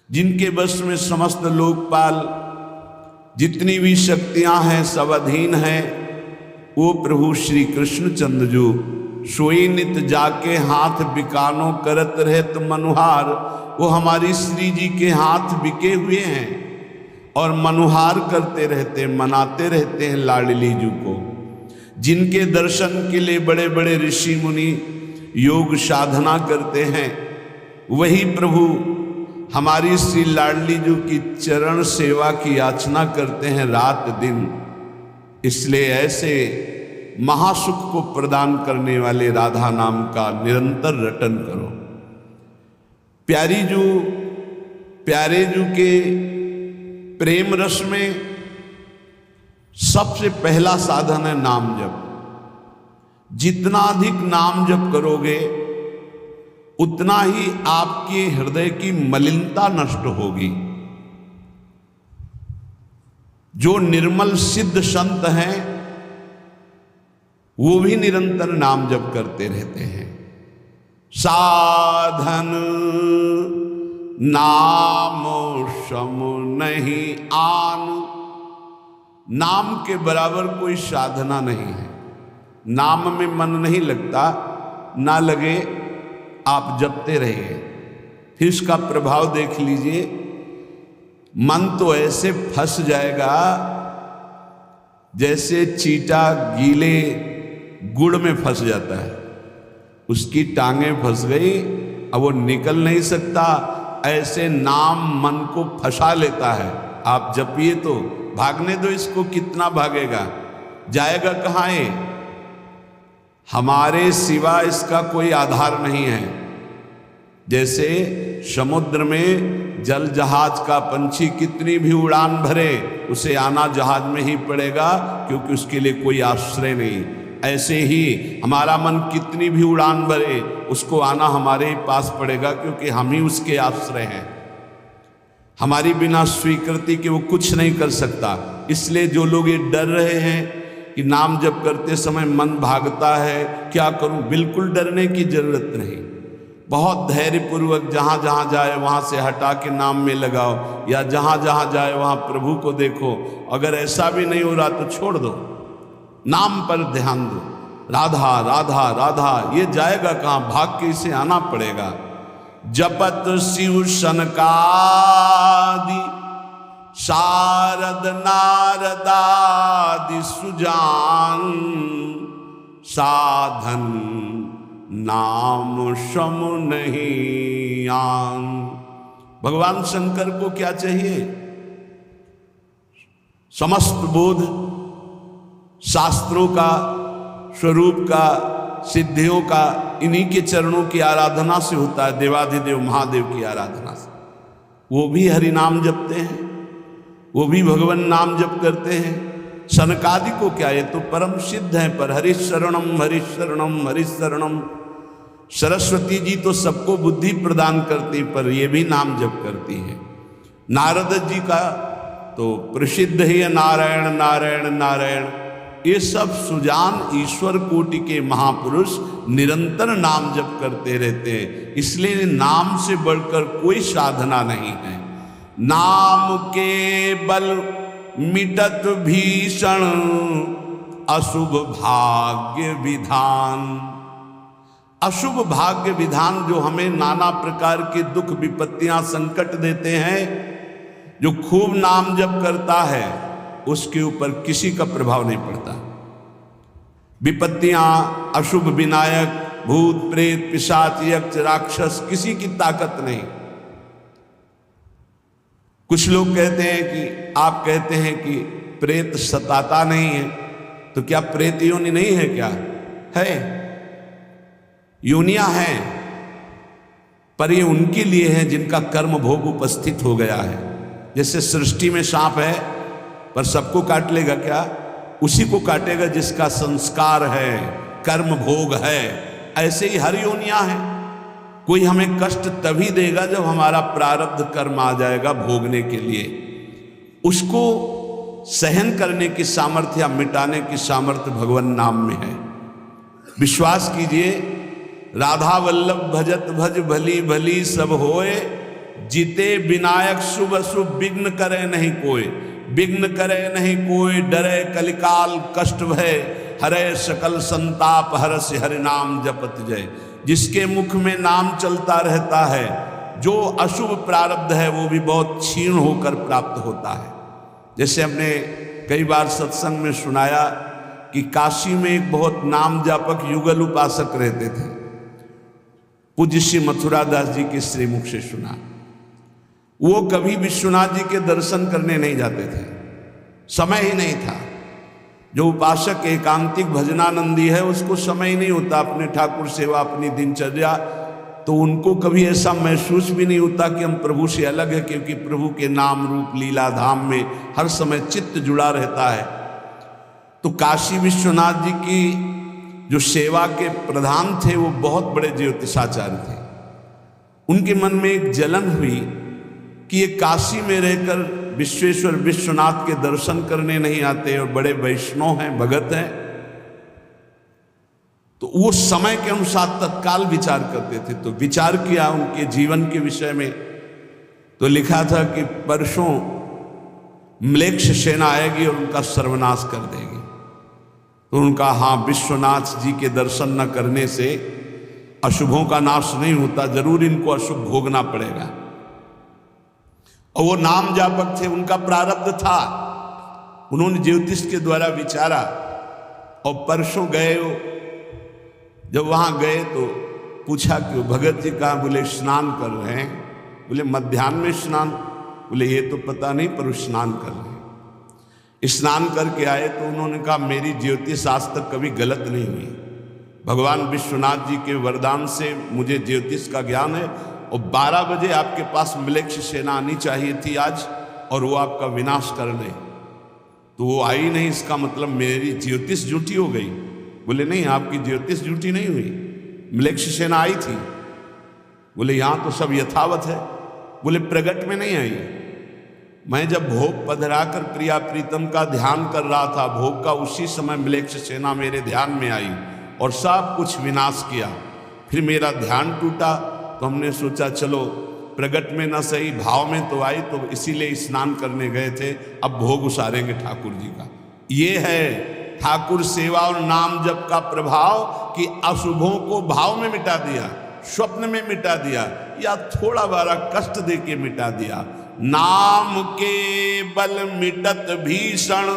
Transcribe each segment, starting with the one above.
जिनके वश में समस्त लोकपाल जितनी भी शक्तियां हैं सब अधीन हैं, वो प्रभु श्री कृष्णचंद्र जो सोई नित जाके हाथ बिकानो करत रहत मनुहार, वो हमारी श्री जी के हाथ बिके हुए हैं और मनुहार करते रहते, मनाते रहते हैं लाडली जी को। जिनके दर्शन के लिए बड़े बड़े ऋषि मुनि योग साधना करते हैं, वही प्रभु हमारी श्री लाडली जी की चरण सेवा की याचना करते हैं रात दिन। इसलिए ऐसे महासुख को प्रदान करने वाले राधा नाम का निरंतर रटन करो। प्यारे जू के प्रेम रस में सबसे पहला साधन है नाम जप। जितना अधिक नाम जप करोगे उतना ही आपके हृदय की मलिनता नष्ट होगी। जो निर्मल सिद्ध संत हैं वो भी निरंतर नाम जप करते रहते हैं। साधन नाम सम नहीं आन, नाम के बराबर कोई साधना नहीं है। नाम में मन नहीं लगता, ना लगे आप जपते रहिए, फिर इसका प्रभाव देख लीजिए। मन तो ऐसे फंस जाएगा जैसे चींटा गीले गुड़ में फंस जाता है, उसकी टांगें फंस गई, अब वो निकल नहीं सकता। ऐसे नाम मन को फंसा लेता है। आप जपिए तो भागने दो इसको, कितना भागेगा, जाएगा कहाँ है। हमारे सिवा इसका कोई आधार नहीं है। जैसे समुद्र में जल जहाज का पंछी कितनी भी उड़ान भरे, उसे आना जहाज में ही पड़ेगा, क्योंकि उसके लिए कोई आश्रय नहीं। ऐसे ही हमारा मन कितनी भी उड़ान भरे, उसको आना हमारे ही पास पड़ेगा, क्योंकि हम ही उसके आश्रय हैं। हमारी बिना स्वीकृति के वो कुछ नहीं कर सकता। इसलिए जो लोग ये डर रहे हैं कि नाम जप करते समय मन भागता है, क्या करूं, बिल्कुल डरने की जरूरत नहीं। बहुत धैर्यपूर्वक जहाँ जहाँ जाए वहाँ से हटा के नाम में लगाओ, या जहाँ जहाँ जाए वहाँ प्रभु को देखो। अगर ऐसा भी नहीं हो रहा तो छोड़ दो, नाम पर ध्यान दो। राधा राधा राधा, ये जाएगा कहाँ, भाग के इसे आना पड़ेगा। जपत शिव सनकादि शारद नारदादि सुजान, साधन नाम सम नहीं आन। भगवान शंकर को क्या चाहिए? समस्त बोध, शास्त्रों का, स्वरूप का, सिद्धियों का इन्हीं के चरणों की आराधना से होता है, देवाधिदेव महादेव की आराधना से। वो भी हरि नाम जपते हैं, वो भी भगवान नाम जप करते हैं। सनकादि को क्या, ये तो परम सिद्ध है, पर हरिशरणम हरिशरणम हरिशरणम। सरस्वती जी तो सबको बुद्धि प्रदान करती, पर ये भी नाम जप करती है। नारद जी का तो प्रसिद्ध ही है नारायण नारायण नारायण। ये सब सुजान ईश्वर कोटि के महापुरुष निरंतर नाम जप करते रहते हैं। इसलिए नाम से बढ़कर कोई साधना नहीं है। नाम के बल मिटत भीषण अशुभ भाग्य विधान। अशुभ भाग्य विधान जो हमें नाना प्रकार के दुख विपत्तियां संकट देते हैं, जो खूब नाम जप करता है उसके ऊपर किसी का प्रभाव नहीं पड़ता। विपत्तियां, अशुभ विनायक, भूत प्रेत पिशाच यक्ष राक्षस, किसी की ताकत नहीं। कुछ लोग कहते हैं कि, आप कहते हैं कि प्रेत सताता नहीं है, तो क्या प्रेत योनि नहीं है? क्या है? योनियां हैं, पर ये उनके लिए है जिनका कर्म भोग उपस्थित हो गया है। जैसे सृष्टि में सांप है, पर सबको काट लेगा क्या? उसी को काटेगा जिसका संस्कार है, कर्म भोग है। ऐसे ही हर योनियां हैं। कोई हमें कष्ट तभी देगा जब हमारा प्रारब्ध कर्म आ जाएगा भोगने के लिए। उसको सहन करने की सामर्थ्य या मिटाने की सामर्थ्य भगवान नाम में है। विश्वास कीजिए, राधा वल्लभ भजत भज भली भली सब होए, जीते विनायक शुभ अशुभ विघ्न करे नहीं कोई, विघ्न करे नहीं कोई, डरे कलिकाल कष्ट भय, हरे सकल संताप हरसि हरि नाम जपत जय। जिसके मुख में नाम चलता रहता है, जो अशुभ प्रारब्ध है वो भी बहुत क्षीण होकर प्राप्त होता है। जैसे हमने कई बार सत्संग में सुनाया कि काशी में एक बहुत नाम जापक युगल उपासक रहते थे। पूज्य श्री मथुरा दास जी के श्रीमुख से सुना। वो कभी विश्वनाथ जी के दर्शन करने नहीं जाते थे, समय ही नहीं था। जो उपासक एकांतिक भजनानंदी है उसको समय ही नहीं होता, अपने ठाकुर सेवा अपनी दिनचर्या, तो उनको कभी ऐसा महसूस भी नहीं होता कि हम प्रभु से अलग है, क्योंकि प्रभु के नाम रूप लीला धाम में हर समय चित्त जुड़ा रहता है। तो काशी विश्वनाथ जी की जो सेवा के प्रधान थे वो बहुत बड़े ज्योतिषाचार्य थे। उनके मन में एक जलन हुई कि ये काशी में रहकर विश्वेश्वर विश्वनाथ के दर्शन करने नहीं आते और बड़े वैष्णव हैं, भगत हैं। तो वो समय के अनुसार तत्काल विचार करते थे। तो विचार किया उनके जीवन के विषय में, तो लिखा था कि परसों म्लेच्छ सेना आएगी और उनका सर्वनाश कर देगी। तो उनका हाँ, विश्वनाथ जी के दर्शन न करने से अशुभों का नाश नहीं होता, जरूर इनको अशुभ भोगना पड़ेगा। और वो नाम जापक थे, उनका प्रारब्ध था। उन्होंने ज्योतिष के द्वारा विचारा और परसों गए। जब वहां गए तो पूछा कि वो भगत जी कहाँ? बोले स्नान कर रहे हैं। बोले मध्याह्न में स्नान? बोले ये तो पता नहीं, पर स्नान कर रहे हैं। स्नान करके आए तो उन्होंने कहा मेरी ज्योतिष आज तक कभी गलत नहीं हुई। भगवान विश्वनाथ जी के वरदान से मुझे ज्योतिष का ज्ञान है, और 12 बजे आपके पास म्लेच्छ सेना आनी चाहिए थी आज, और वो आपका विनाश कर ले, तो वो आई नहीं, इसका मतलब मेरी ज्योतिष झूठी हो गई। बोले नहीं, आपकी ज्योतिष झूठी नहीं हुई, म्लेच्छ सेना आई थी। बोले यहाँ तो सब यथावत है। बोले प्रगट में नहीं आई, मैं जब भोग पधराकर प्रिया प्रीतम का ध्यान कर रहा था, भोग का उसी समय म्लेच्छ सेना मेरे ध्यान में आई और सब कुछ विनाश किया। फिर मेरा ध्यान टूटा, तो हमने सोचा चलो प्रगट में न सही, भाव में तो आई, तो इसीलिए स्नान करने गए थे, अब भोग उसारेंगे ठाकुर जी का। ये है ठाकुर सेवा और नाम जप का प्रभाव कि अशुभों को भाव में मिटा दिया, स्वप्न में मिटा दिया, या थोड़ा बारा कष्ट दे के मिटा दिया। नाम के बल मिटत भीषण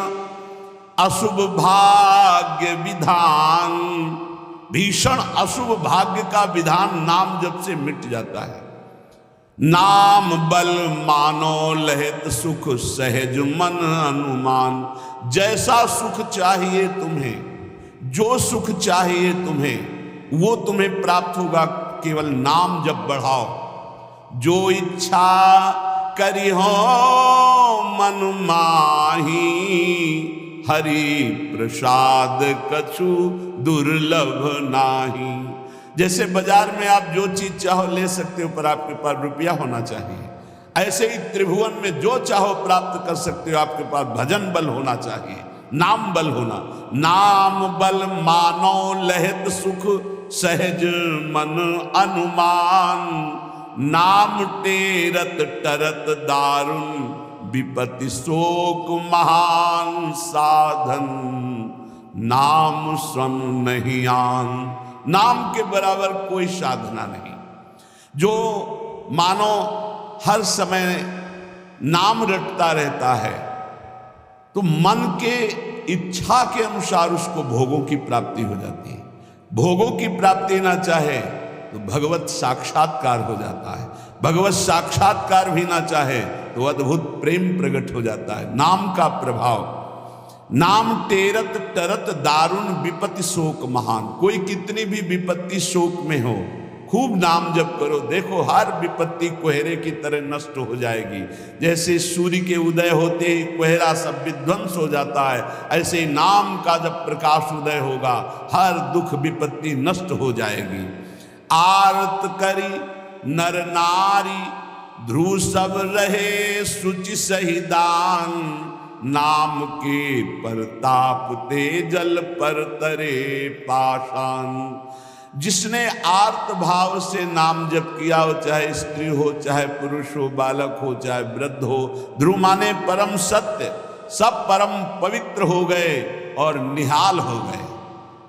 अशुभ भाग्य विधान। भीषण अशुभ भाग्य का विधान नाम जप से मिट जाता है। नाम बल मानो लहित सुख सहज मन अनुमान। जैसा सुख चाहिए तुम्हें, जो सुख चाहिए तुम्हें, वो तुम्हें प्राप्त होगा, केवल नाम जप बढ़ाओ। जो इच्छा करी हो मन माही, हरि प्रसाद कछु दुर्लभ नाही। जैसे बाजार में आप जो चीज चाहो ले सकते हो, पर आपके पास रुपया होना चाहिए। ऐसे ही त्रिभुवन में जो चाहो प्राप्त कर सकते हो, आपके पास भजन बल होना चाहिए, नाम बल होना। नाम बल मानो लहित सुख सहज मन अनुमान। नाम टेरत टरत दारुण विपत्ति शोक महान साधन। नाम स्वम नहीं आन। नाम के बराबर कोई साधना नहीं। जो मानो हर समय नाम रटता रहता है, तो मन के इच्छा के अनुसार उसको भोगों की प्राप्ति हो जाती है। भोगों की प्राप्ति ना चाहे तो भगवत साक्षात्कार हो जाता है। भगवत साक्षात्कार भी ना चाहे तो अद्भुत प्रेम प्रकट हो जाता है। नाम का प्रभाव। नाम टेरत टरत दारुण विपत्ति शोक महान। कोई कितनी भी विपत्ति शोक में हो, खूब नाम जप करो, देखो हर विपत्ति कोहरे की तरह नष्ट हो जाएगी। जैसे सूर्य के उदय होते ही कोहरा सब विध्वंस हो जाता है, ऐसे ही नाम का जब प्रकाश उदय होगा, हर दुख विपत्ति नष्ट हो जाएगी। आरत करी नर नारी ध्रुव सब रहे सुचि सही दान। नाम के परताप ते जल पर तरे पाषाण। जिसने आर्त भाव से नाम जप किया हो, चाहे स्त्री हो, चाहे पुरुष हो, बालक हो, चाहे वृद्ध हो, ध्रुव माने परम सत्य, सब परम पवित्र हो गए और निहाल हो गए।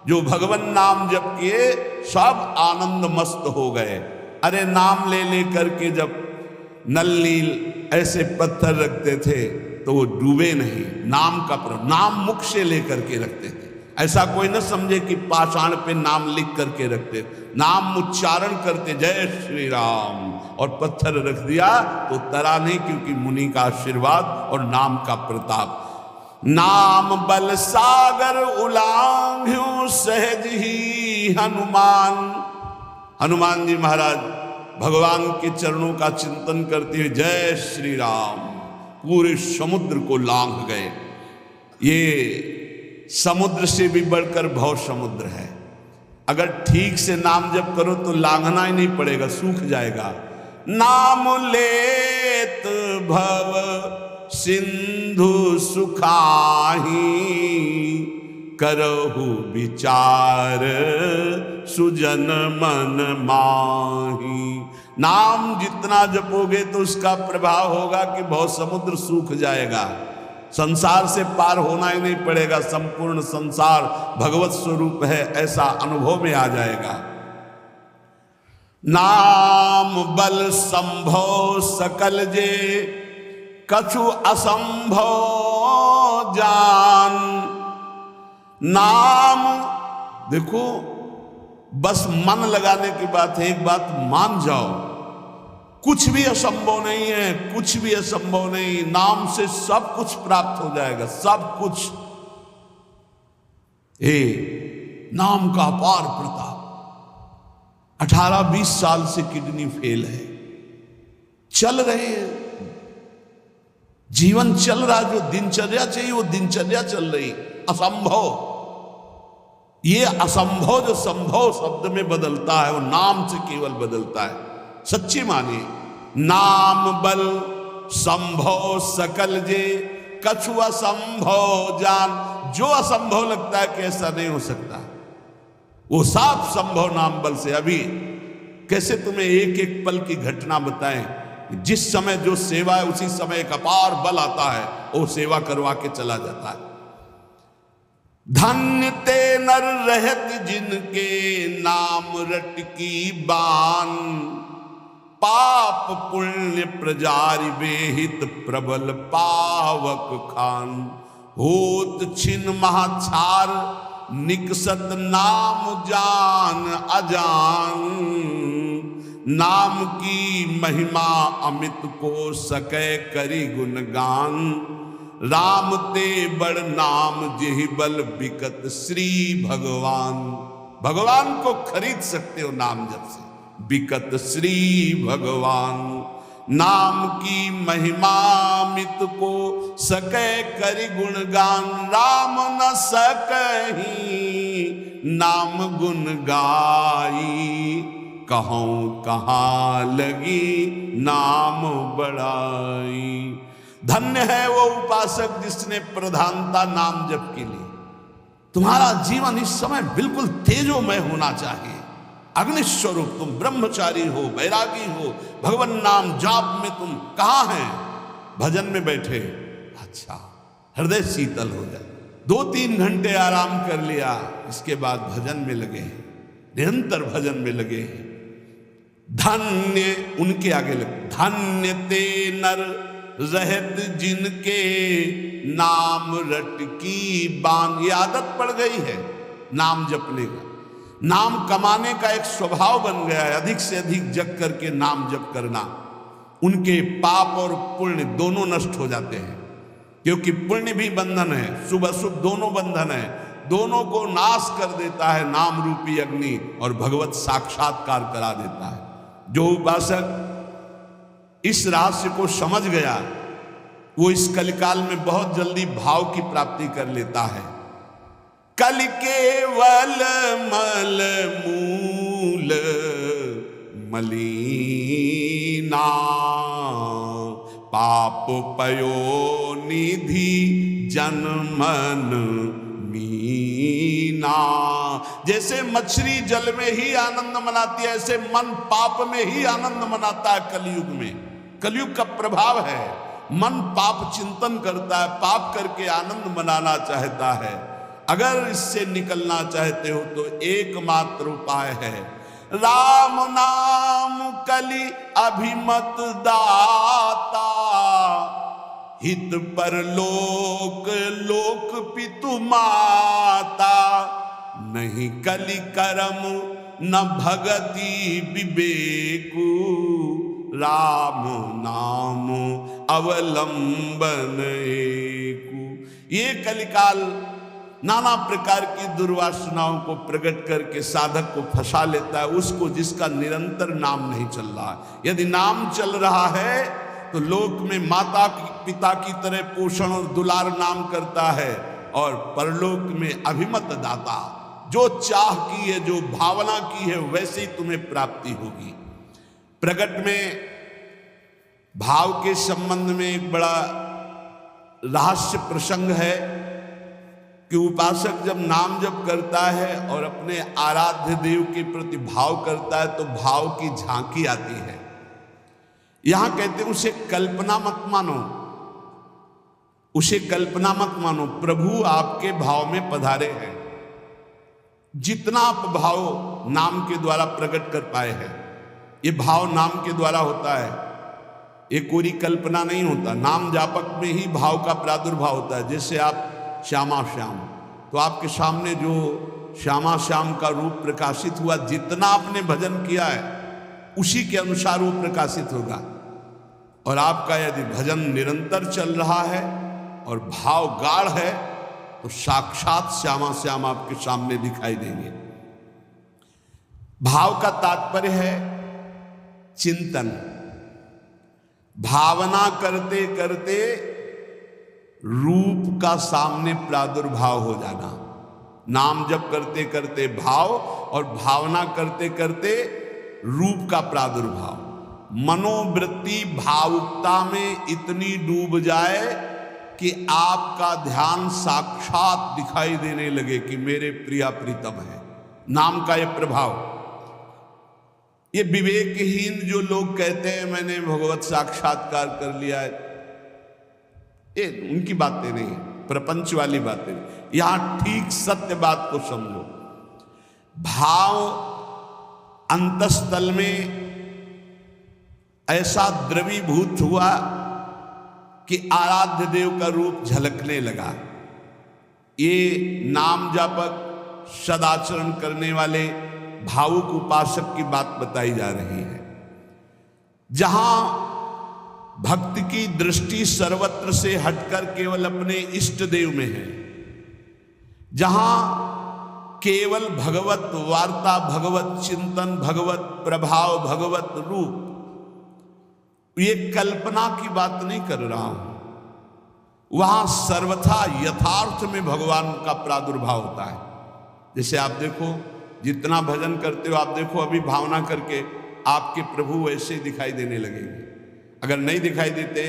जो भगवान नाम जप किए सब आनंद मस्त हो गए। अरे नाम ले ले करके जब नल नील ऐसे पत्थर रखते थे तो वो डूबे नहीं, नाम का नाम मुख से लेकर के रखते थे। ऐसा कोई न समझे कि पाषाण पे नाम लिख करके रखते, नाम उच्चारण करते, जय श्री राम, और पत्थर रख दिया तो तरा नहीं, क्योंकि मुनि का आशीर्वाद और नाम का प्रताप। नाम बल सागर उलांघ्यो सहज ही हनुमान। हनुमान जी महाराज भगवान के चरणों का चिंतन करते हुए जय श्री राम, पूरे समुद्र को लांघ गए। ये समुद्र से भी बढ़कर भव समुद्र है। अगर ठीक से नाम जप करो तो लांघना ही नहीं पड़ेगा, सूख जाएगा। नाम लेत भव सिंधु सुखाही, करहु विचार सुजन मन माही। नाम जितना जपोगे तो उसका प्रभाव होगा कि बहुत समुद्र सूख जाएगा, संसार से पार होना ही नहीं पड़ेगा, संपूर्ण संसार भगवत स्वरूप है ऐसा अनुभव में आ जाएगा। नाम बल संभव सकल जे, कछु असंभव जान। नाम देखो, बस मन लगाने की बात है। एक बात मान जाओ, कुछ भी असंभव नहीं है, कुछ भी असंभव नहीं। नाम से सब कुछ प्राप्त हो जाएगा, सब कुछ। नाम का अपार प्रताप। 18-20 साल से किडनी फेल है, चल रहे हैं, जीवन चल रहा, जो दिनचर्या चाहिए वो दिनचर्या चल रही। असंभव, ये असंभव जो संभव शब्द में बदलता है वो नाम से केवल बदलता है। सच्ची मानिए, नाम बल संभव सकल जे, कछु असंभव जान। जो असंभव लगता है कि ऐसा नहीं हो सकता, वो साफ संभव नाम बल से। अभी कैसे तुम्हें एक एक पल की घटना बताएं, जिस समय जो सेवा है उसी समय एक अपार बल आता है, वो सेवा करवा के चला जाता है। धन्य ते नर रहत जिनके नाम रट की बान, पाप पुण्य प्रजारि बेहित प्रबल पावक खान। होत छिन महाछार निकसत नाम जान अजान, नाम की महिमा अमित को सकै करी गुणगान। राम ते बड़ नाम जेहि बल बिकत श्री भगवान। भगवान को खरीद सकते हो नाम जप से, बिकत श्री भगवान। नाम की महिमा मित को सकै करि गुणगान, राम न सकहि नाम गुण गाई। कहूँ कहाँ लगी नाम बड़ाई। धन्य है वो उपासक जिसने प्रधानता नाम जप के लिए। तुम्हारा जीवन इस समय बिल्कुल तेजोमय होना चाहिए, अग्निस्वरूप। तुम ब्रह्मचारी हो, बैरागी हो, भगवान नाम जाप में तुम कहाँ हैं? भजन में बैठे, अच्छा, हृदय शीतल हो जाए। 2-3 घंटे आराम कर लिया, इसके बाद भजन में लगे, निरंतर भजन में लगे। धन्य, उनके आगे लगे, धन्य ते नर रहत जिनके नाम रट की बान। ये आदत पड़ गई है नाम जपने का, नाम कमाने का एक स्वभाव बन गया है। अधिक से अधिक जग करके नाम जप करना, उनके पाप और पुण्य दोनों नष्ट हो जाते हैं, क्योंकि पुण्य भी बंधन है, शुभ अशुभ दोनों बंधन है। दोनों को नाश कर देता है नाम रूपी अग्नि, और भगवत साक्षात्कार करा देता है। जो उपासक इस रहस्य को समझ गया, वो इस कलिकाल में बहुत जल्दी भाव की प्राप्ति कर लेता है। कल केवल मल मूल मलीना, पाप पयो निधि जन्मन मीना। जैसे मछली जल में ही आनंद मनाती है, ऐसे मन पाप में ही आनंद मनाता है। कलयुग में, कलयुग का प्रभाव है, मन पाप चिंतन करता है, पाप करके आनंद मनाना चाहता है। अगर इससे निकलना चाहते हो तो एकमात्र उपाय है राम नाम कलि अभिमत दाता, हित पर लोक लोक पितु माता, नहीं कलि करम न भगति विवेकु, राम नाम अवलंबन एकु। ये कलिकाल नाना प्रकार की दुर्वासनाओं को प्रकट करके साधक को फंसा लेता है, उसको जिसका निरंतर नाम नहीं चल रहा है। यदि नाम चल रहा है तो लोक में माता पिता की तरह पोषण और दुलार नाम करता है, और परलोक में अभिमत दाता, जो चाह की है, जो भावना की है, वैसे ही तुम्हें प्राप्ति होगी। प्रकट में भाव के संबंध में एक बड़ा रहस्य प्रसंग है कि उपासक जब नाम जप करता है और अपने आराध्य देव के प्रति भाव करता है तो भाव की झांकी आती है। यहां कहते हैं उसे कल्पना मत मानो, उसे कल्पना मत मानो, प्रभु आपके भाव में पधारे हैं। जितना आप भाव नाम के द्वारा प्रकट कर पाए हैं, ये भाव नाम के द्वारा होता है, ये कोई कल्पना नहीं होता। नाम जापक में ही भाव का प्रादुर्भाव होता है। जैसे आप श्यामा श्याम, तो आपके सामने जो श्यामा श्याम का रूप प्रकाशित हुआ, जितना आपने भजन किया है उसी के अनुसार वो प्रकाशित होगा। और आपका यदि भजन निरंतर चल रहा है और भाव गाढ़ है तो साक्षात श्यामा श्याम आपके सामने दिखाई देंगे। भाव का तात्पर्य है चिंतन। भावना करते करते रूप का सामने प्रादुर्भाव हो जाना। नाम जप करते करते भाव और भावना करते करते रूप का प्रादुर्भाव। मनोवृत्ति भावुकता में इतनी डूब जाए कि आपका ध्यान साक्षात दिखाई देने लगे कि मेरे प्रिया प्रीतम है। नाम का यह प्रभाव। ये विवेकहीन जो लोग कहते हैं मैंने भगवत साक्षात्कार कर लिया है, ये उनकी बातें नहीं है, प्रपंच वाली बातें। यहां ठीक सत्य बात को समझो। भाव अंतस्थल में ऐसा द्रवीभूत हुआ कि आराध्य देव का रूप झलकने लगा। ये नाम जापक सदाचरण करने वाले भावुक उपासक की बात बताई जा रही है। जहां भक्त की दृष्टि सर्वत्र से हटकर केवल अपने इष्ट देव में है, जहां केवल भगवत वार्ता, भगवत चिंतन, भगवत प्रभाव, भगवत रूप, ये कल्पना की बात नहीं कर रहा हूं, वहां सर्वथा यथार्थ में भगवान का प्रादुर्भाव होता है। जैसे आप देखो, जितना भजन करते हो, आप देखो अभी भावना करके आपके प्रभु वैसे दिखाई देने लगेंगे। अगर नहीं दिखाई देते,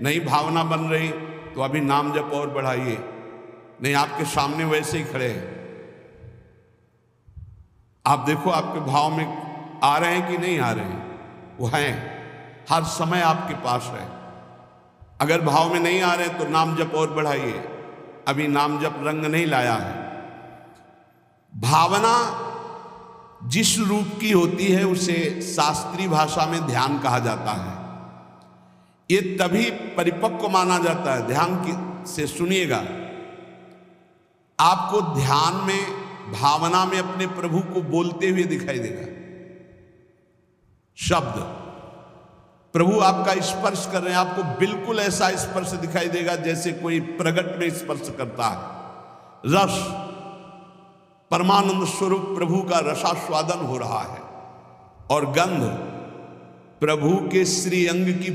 नहीं भावना बन रही, तो अभी नाम जप और बढ़ाइए, नहीं आपके सामने वैसे ही खड़े हैं। आप देखो आपके भाव में आ रहे हैं कि नहीं आ रहे हैं, वो हैं, हर समय आपके पास है। अगर भाव में नहीं आ रहे तो नाम जप और बढ़ाइए, अभी नाम जप रंग नहीं लाया है। भावना जिस रूप की होती है उसे शास्त्रीय भाषा में ध्यान कहा जाता है। ये तभी परिपक्व माना जाता है। ध्यान से सुनिएगा, आपको ध्यान में, भावना में अपने प्रभु को बोलते हुए दिखाई देगा। शब्द प्रभु आपका स्पर्श कर रहे हैं, आपको बिल्कुल ऐसा स्पर्श दिखाई देगा जैसे कोई प्रगट में स्पर्श करता है। रस, परमानंद स्वरूप प्रभु का रसास्वादन हो रहा है। और गंध, प्रभु के श्री अंग की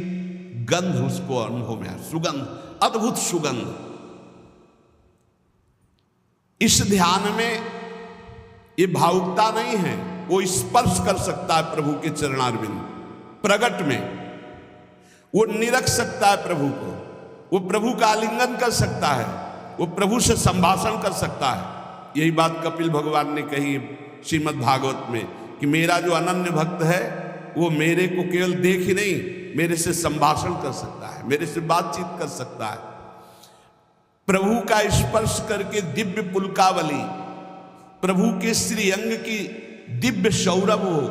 गंध उसको अनुभव में है, सुगंध, अद्भुत सुगंध। इस ध्यान में ये भावुकता नहीं है, वो स्पर्श कर सकता है प्रभु के चरणारविंद। प्रगट में वो निरख सकता है प्रभु को, वो प्रभु का आलिंगन कर सकता है, वो प्रभु से संभाषण कर सकता है। यही बात कपिल भगवान ने कही श्रीमद् भागवत में कि मेरा जो अनन्य भक्त है वो मेरे को केवल देख ही नहीं, मेरे से संभाषण कर सकता है, मेरे से बातचीत कर सकता है। प्रभु का स्पर्श करके दिव्य पुलकावली, प्रभु के श्री अंग की दिव्य सौरभ हो,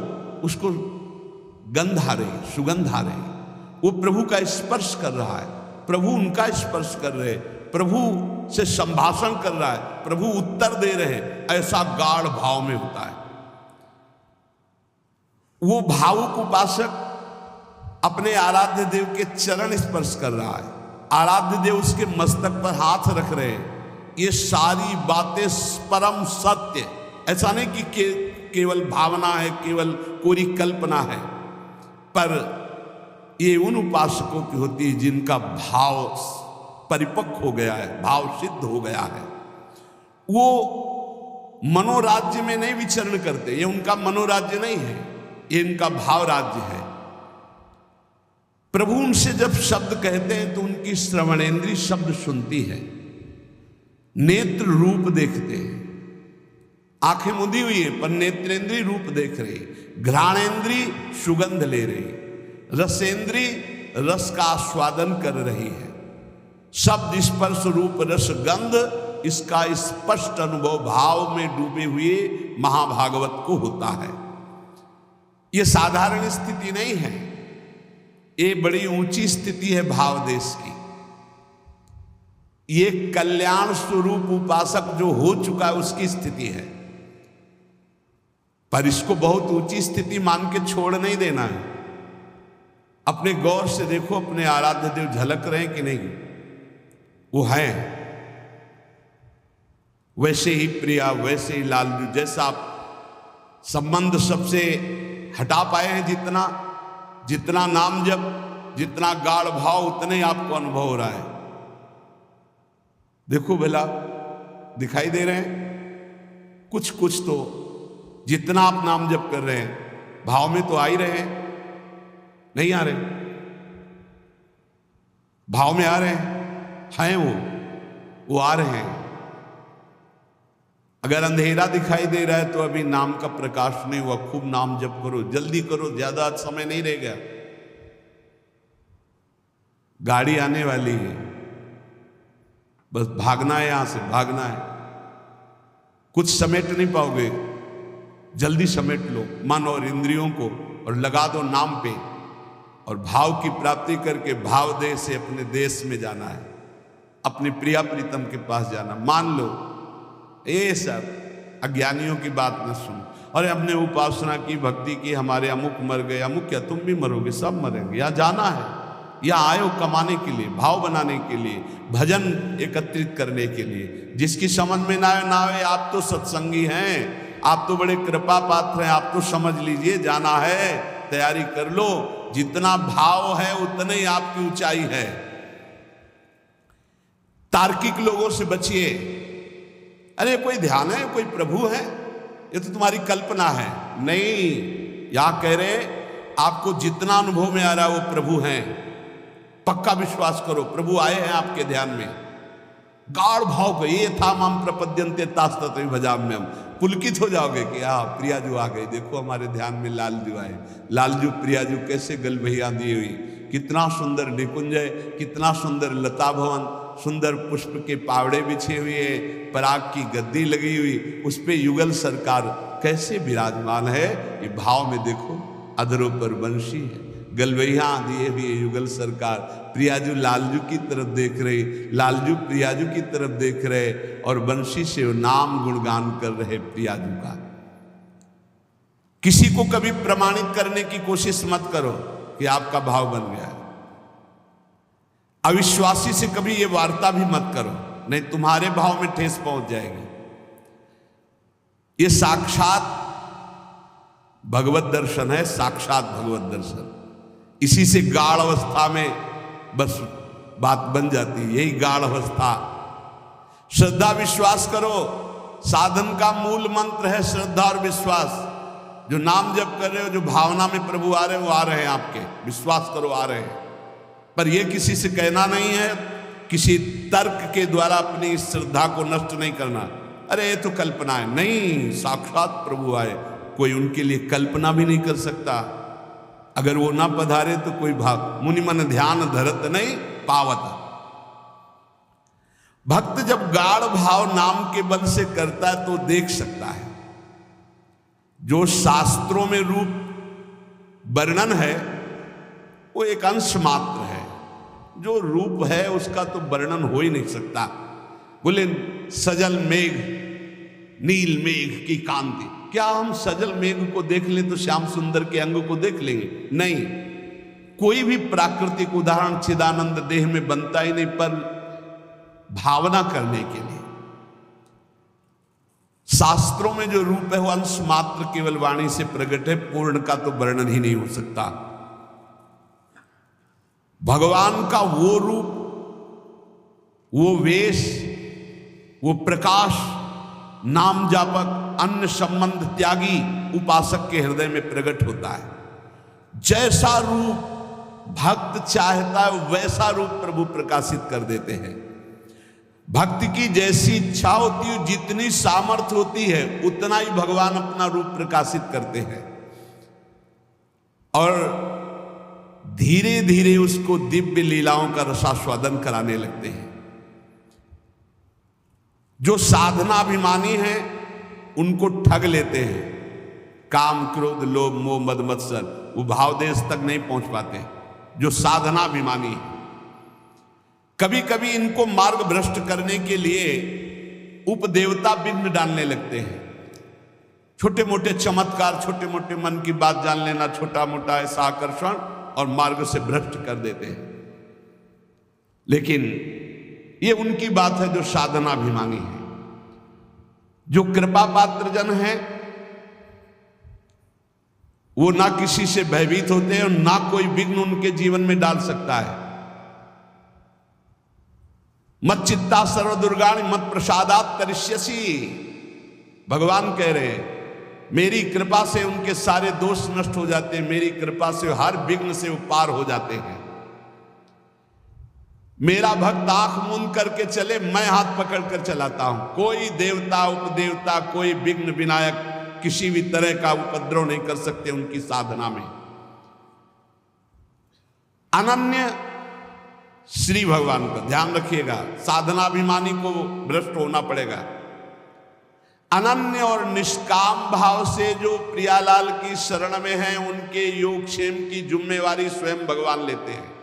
उसको गंध आ रही, सुगंध आ रही, वो प्रभु का स्पर्श कर रहा है, प्रभु उनका स्पर्श कर रहे, प्रभु से संभाषण कर रहा है, प्रभु उत्तर दे रहे, ऐसा गाढ़ भाव में होता है। वो भावुक उपासक अपने आराध्य देव के चरण स्पर्श कर रहा है, आराध्य देव उसके मस्तक पर हाथ रख रहे हैं। ये सारी बातें परम सत्य, ऐसा नहीं कि केवल भावना है, केवल कोरी कल्पना है, पर ये उन उपासकों की होती है जिनका भाव परिपक्व हो गया है, भाव सिद्ध हो गया है। वो मनोराज्य में नहीं विचरण करते, ये उनका मनोराज्य नहीं है, ये इनका भाव राज्य है। प्रभु उनसे जब शब्द कहते हैं तो उनकी श्रवणेंद्री शब्द सुनती है, नेत्र रूप देखते हैं, आंखें मुदी हुई है पर नेत्रेंद्री रूप देख रही, घ्राणेंद्री सुगंध ले रही, रसेंद्री रस का आस्वादन कर रही है। शब्द स्पर्श रूप रस गंध, इसका स्पष्ट अनुभव भाव में डूबे हुए महाभागवत को होता है। यह साधारण स्थिति नहीं है, ये बड़ी ऊंची स्थिति है भाव देश की। ये कल्याण स्वरूप उपासक जो हो चुका है उसकी स्थिति है, पर इसको बहुत ऊंची स्थिति मान के छोड़ नहीं देना है। अपने गौर से देखो, अपने आराध्य देव झलक रहे हैं कि नहीं? वो हैं वैसे ही प्रिया, वैसे ही लालजू, जैसा आप संबंध सबसे हटा पाए हैं, जितना नाम जप, जितना गाढ़ भाव, उतने ही आपको अनुभव हो रहा है। देखो भला, दिखाई दे रहे हैं कुछ कुछ तो, जितना आप नाम जप कर रहे हैं भाव में तो आ ही रहे हैं, नहीं आ रहे? भाव में आ रहे हैं वो आ रहे हैं। अगर अंधेरा दिखाई दे रहा है तो अभी नाम का प्रकाश नहीं हुआ। खूब नाम जप करो, जल्दी करो, ज्यादा समय नहीं रह गया, गाड़ी आने वाली है, बस भागना है, यहां से भागना है। कुछ समेट नहीं पाओगे, जल्दी समेट लो मन और इंद्रियों को और लगा दो नाम पे, और भाव की प्राप्ति करके भाव देश से अपने देश में जाना है, अपने प्रिया प्रीतम के पास जाना। मान लो ये सब अज्ञानियों की बात न सुनो, और हमने उपासना की, भक्ति की, हमारे अमुक मर गए, अमुक क्या, तुम भी मरोगे, सब मरेंगे। यहाँ जाना है, यहाँ आए हो कमाने के लिए, भाव बनाने के लिए, भजन एकत्रित करने के लिए। जिसकी समझ में ना आए, आप तो सत्संगी हैं, आप तो बड़े कृपा पात्र हैं, आप तो समझ लीजिए, जाना है, तैयारी कर लो। जितना भाव है उतने ही आपकी ऊंचाई है। तार्किक लोगों से बचिए। अरे कोई ध्यान है, कोई प्रभु है, ये तो तुम्हारी कल्पना है। नहीं, यहां कह रहे आपको जितना अनुभव में आ रहा है वो प्रभु हैं, पक्का विश्वास करो, प्रभु आए हैं आपके ध्यान में। गाढ़ भाव को, ये था माम प्रपद्यन्ते तास्तत भजाम्यम, पुलकित हो जाओगे कि हाँ प्रियाजू आ गई, देखो हमारे ध्यान में लालजू आए। लालजू प्रियाजू कैसे गलबहिया दी हुई, कितना सुंदर निकुंजय, कितना सुंदर लता भवन, सुंदर पुष्प के पावड़े बिछे हुए, पराग की गद्दी लगी हुई, उस पे युगल सरकार कैसे विराजमान है। ये भाव में देखो, अधरों पर बंशी है, गलबैया दिए हुए युगल सरकार, प्रियाजू लालजू की तरफ देख रहे, लालजू प्रियाजू की तरफ देख रहे, और बंशी से नाम गुणगान कर रहे प्रियाजू का। किसी को कभी प्रमाणित करने की कोशिश मत करो कि आपका भाव बन गया है। अविश्वासी से कभी ये वार्ता भी मत करो, नहीं तुम्हारे भाव में ठेस पहुंच जाएगी। ये साक्षात भगवत दर्शन है, साक्षात भगवत दर्शन। इसी से गाढ़ अवस्था में बस बात बन जाती है, यही गाढ़ अवस्था। श्रद्धा विश्वास करो, साधन का मूल मंत्र है श्रद्धा और विश्वास। जो नाम जप कर रहे हो, जो भावना में प्रभु आ रहे हैं, वो आ रहे हैं आपके, विश्वास करो आ रहे हैं। पर यह किसी से कहना नहीं है, किसी तर्क के द्वारा अपनी इस श्रद्धा को नष्ट नहीं करना। अरे ये तो कल्पना है। नहीं, साक्षात प्रभु आए, कोई उनके लिए कल्पना भी नहीं कर सकता। अगर वो ना पधारे तो कोई भाग। मुनि मन ध्यान धरत नहीं पावत। भक्त जब गाढ़ भाव नाम के बल से करता है तो देख सकता है। जो शास्त्रों में रूप वर्णन है वो एक अंश मात्र है। जो रूप है उसका तो वर्णन हो ही नहीं सकता। बोले सजल मेघ नील मेघ की कांति, क्या हम सजल मेघ को देख लें तो श्याम सुंदर के अंग को देख लेंगे? नहीं, कोई भी प्राकृतिक उदाहरण चिदानंद देह में बनता ही नहीं, पर भावना करने के लिए। शास्त्रों में जो रूप है वो अंश मात्र केवल वाणी से प्रकट है, पूर्ण का तो वर्णन ही नहीं हो सकता। भगवान का वो रूप, वो वेश, वो प्रकाश नाम जापक अन्य संबंध त्यागी उपासक के हृदय में प्रकट होता है। जैसा रूप भक्त चाहता है वैसा रूप प्रभु प्रकाशित कर देते हैं। भक्ति की जैसी इच्छा होती है, जितनी सामर्थ्य होती है, उतना ही भगवान अपना रूप प्रकाशित करते हैं और धीरे धीरे उसको दिव्य लीलाओं का रसास्वादन कराने लगते हैं। जो साधनाभिमानी हैं उनको ठग लेते हैं। काम क्रोध लोभ मोह मद मत्सर, वो भावदेश तक नहीं पहुंच पाते। जो साधनाभिमानी है, कभी कभी इनको मार्ग भ्रष्ट करने के लिए उपदेवता विघ्न डालने लगते हैं। छोटे मोटे चमत्कार, छोटे मोटे मन की बात जान लेना, छोटा मोटा ऐसा आकर्षण, और मार्ग से भ्रष्ट कर देते हैं। लेकिन ये उनकी बात है जो साधनाभिमानी है। जो कृपा पात्र जन है वो ना किसी से भयभीत होते हैं और ना कोई विघ्न उनके जीवन में डाल सकता है। मत चित्ता सर्व दुर्गाणि मत प्रसादात तरिष्यसि, भगवान कह रहे हैं मेरी कृपा से उनके सारे दोष नष्ट हो जाते हैं, मेरी कृपा से हर विघ्न से वो पार हो जाते हैं। मेरा भक्त आंख मूंद करके चले, मैं हाथ पकड़कर चलाता हूं। कोई देवता उपदेवता, कोई विघ्न विनायक किसी भी तरह का उपद्रव नहीं कर सकते उनकी साधना में। अनन्य श्री भगवान का ध्यान रखिएगा, साधनाभिमानी को भ्रष्ट होना पड़ेगा। अनन्य और निष्काम भाव से जो प्रियालाल की शरण में हैं, उनके योगक्षेम की जिम्मेवारी स्वयं भगवान लेते हैं।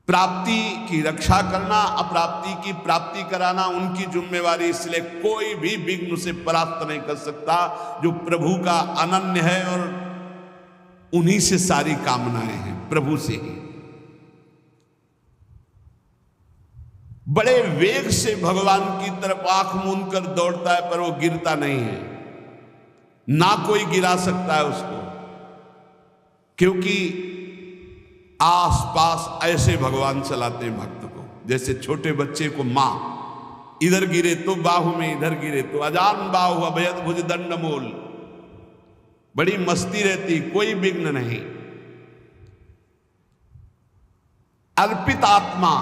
प्राप्ति की रक्षा करना, अप्राप्ति की प्राप्ति कराना उनकी जिम्मेवारी, इसलिए कोई भी विघ्न उसे परास्त नहीं कर सकता। जो प्रभु का अनन्य है और उन्हीं से सारी कामनाएं हैं, प्रभु से ही। बड़े वेग से भगवान की तरफ आंख मूंद कर दौड़ता है, पर वो गिरता नहीं है, ना कोई गिरा सकता है उसको, क्योंकि आसपास ऐसे भगवान चलाते हैं भक्त को। जैसे छोटे बच्चे को मां इधर गिरे तो बाहु में, इधर गिरे तो अजान बाहु अभयद भुज दंड मूल, बड़ी मस्ती रहती, कोई विघ्न नहीं। अर्पित आत्मा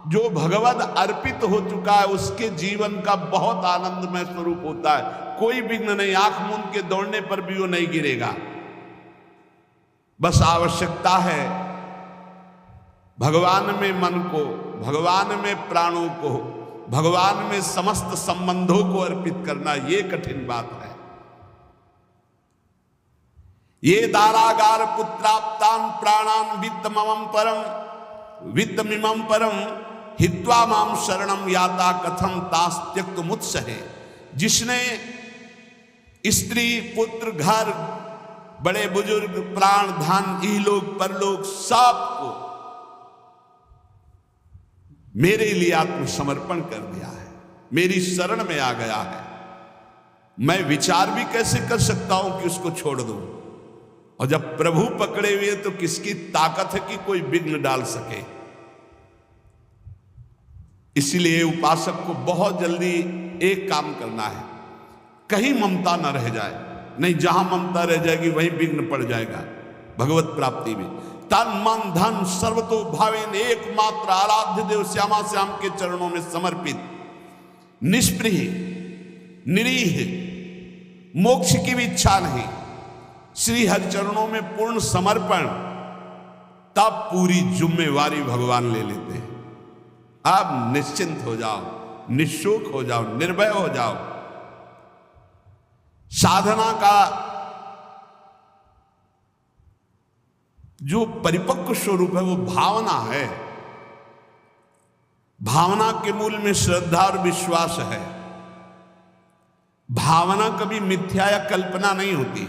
जो भगवद अर्पित हो चुका है, उसके जीवन का बहुत आनंदमय स्वरूप होता है। कोई विघ्न नहीं, आंख मूंद के दौड़ने पर भी वो नहीं गिरेगा। बस आवश्यकता है भगवान में मन को, भगवान में प्राणों को, भगवान में समस्त संबंधों को अर्पित करना। ये कठिन बात है। ये दारागार पुत्राप्तान प्राणान वित्तमम परम वित्तमिमं परम हित्वा माम शरणम याता कथम तास त्यक्त मुत्सहे। जिसने स्त्री पुत्र घर बड़े बुजुर्ग प्राण धन इहलोक परलोक सबको मेरे लिए आत्मसमर्पण कर दिया है, मेरी शरण में आ गया है, मैं विचार भी कैसे कर सकता हूं कि उसको छोड़ दूं। और जब प्रभु पकड़े हुए तो किसकी ताकत है कि कोई विघ्न डाल सके। इसलिए उपासक को बहुत जल्दी एक काम करना है, कहीं ममता न रह जाए। नहीं, जहां ममता रह जाएगी वहीं विघ्न पड़ जाएगा भगवत प्राप्ति में। तन मन धन सर्वतो भावेन एकमात्र आराध्य देव श्यामा श्याम के चरणों में समर्पित निष्प्रिय, निरीह, मोक्ष की भी इच्छा नहीं, श्री हरिचरणों में पूर्ण समर्पण, तब पूरी जिम्मेवारी भगवान ले लेते हैं। आप निश्चिंत हो जाओ, निःशोक हो जाओ, निर्भय हो जाओ। साधना का जो परिपक्व स्वरूप है वो भावना है। भावना के मूल में श्रद्धा और विश्वास है। भावना कभी मिथ्या या कल्पना नहीं होती।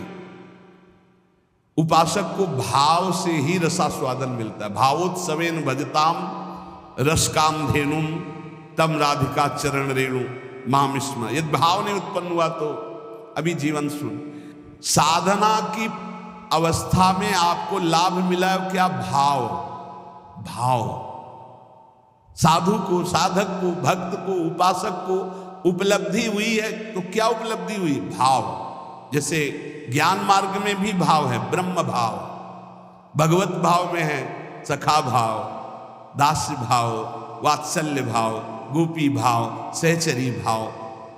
उपासक को भाव से ही रसास्वादन मिलता है। भावोत्सवेन भजताम रसकाम धेनुम तम राधिका चरण रेणु मामिस्म। यदि भाव नहीं उत्पन्न हुआ तो अभी जीवन सुन। साधना की अवस्था में आपको लाभ मिला है क्या? भाव। भाव साधु को, साधक को, भक्त को, उपासक को उपलब्धि हुई है तो क्या उपलब्धि हुई? भाव। जैसे ज्ञान मार्ग में भी भाव है, ब्रह्म भाव। भगवत भाव में है सखा भाव, दास्य भाव, वात्सल्य भाव, गोपी भाव, सहचरी भाव।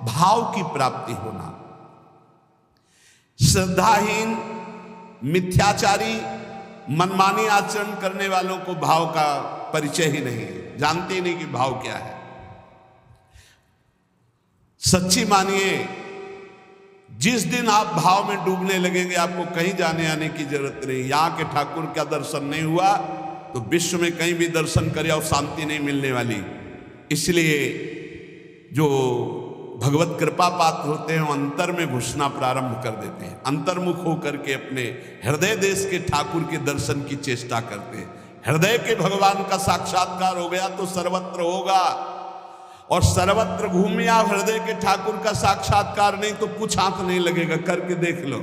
भाव की प्राप्ति होना। श्रद्धाहीन, मिथ्याचारी, मनमानी आचरण करने वालों को भाव का परिचय ही नहीं है, जानते ही नहीं कि भाव क्या है। सच्ची मानिए, जिस दिन आप भाव में डूबने लगेंगे आपको कहीं जाने आने की जरूरत नहीं। यहां के ठाकुर का दर्शन नहीं हुआ तो विश्व में कहीं भी दर्शन करे और शांति नहीं मिलने वाली। इसलिए जो भगवत कृपा पात्र होते हैं वो अंतर में घुसना प्रारंभ कर देते हैं। अंतर्मुख होकर के अपने हृदय देश के ठाकुर के दर्शन की चेष्टा करते हैं। हृदय के भगवान का साक्षात्कार हो गया तो सर्वत्र होगा। और सर्वत्र घूमिए आप, हृदय के ठाकुर का साक्षात्कार नहीं तो कुछ हाथ नहीं लगेगा। करके देख लो।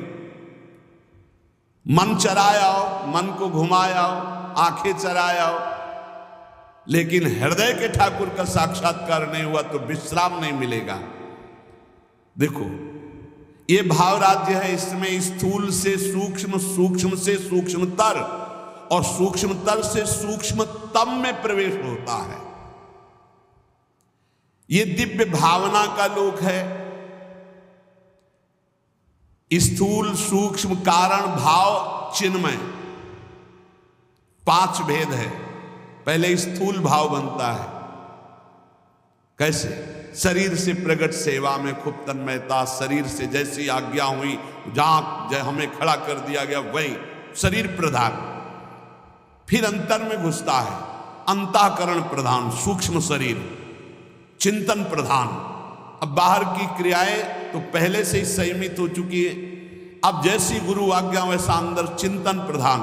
मन चराओ, मन को घुमाओ, आंखें चराओ, लेकिन हृदय के ठाकुर का साक्षात्कार नहीं हुआ तो विश्राम नहीं मिलेगा। देखो, ये भाव राज्य है। इसमें स्थूल से सूक्ष्म, सूक्ष्म से सूक्ष्मतर और सूक्ष्मतर से सूक्ष्मतम में प्रवेश होता है। ये दिव्य भावना का लोक है। स्थूल, सूक्ष्म, कारण, भाव, चिन्मय, 5 भेद है। पहले स्थूल भाव बनता है। कैसे? शरीर से प्रकट सेवा में खूब तन्मयता। शरीर से जैसी आज्ञा हुई, जहां हमें खड़ा कर दिया गया वही शरीर प्रधान। फिर अंतर में घुसता है, अंतःकरण प्रधान, सूक्ष्म शरीर, चिंतन प्रधान। अब बाहर की क्रियाएं तो पहले से ही संयमित हो चुकी है। अब जैसी गुरु आज्ञा वैसा अंदर चिंतन प्रधान।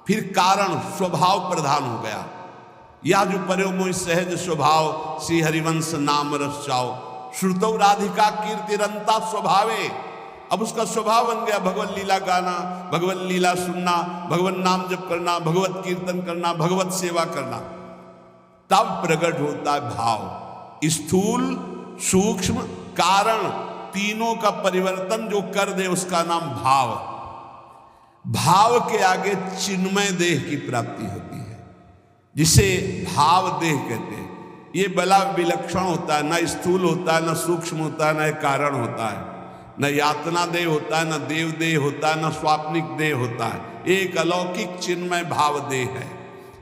फिर कारण स्वभाव प्रधान हो गया। या जो पर्यो मोहि सहज स्वभाव, श्री हरिवंश नाम रस चाओ, श्रुतौ राधिका कीर्तिरंता स्वभावे। अब उसका स्वभाव बन गया भगवत लीला गाना, भगवत लीला सुनना, भगवत नाम जप करना, भगवत कीर्तन करना, भगवत सेवा करना। तब प्रकट होता है भाव। स्थूल, सूक्ष्म, कारण, तीनों का परिवर्तन जो कर दे उसका नाम भाव। भाव के आगे चिन्मय देह की प्राप्ति होती है, जिसे भाव देह कहते हैं। ये बड़ा विलक्षण होता है। न स्थूल होता है, न सूक्ष्म होता है, न कारण होता है, न यातना देह होता है, न देव देह होता है, न स्वाप्निक देह होता है। एक अलौकिक चिन्मय भाव देह है।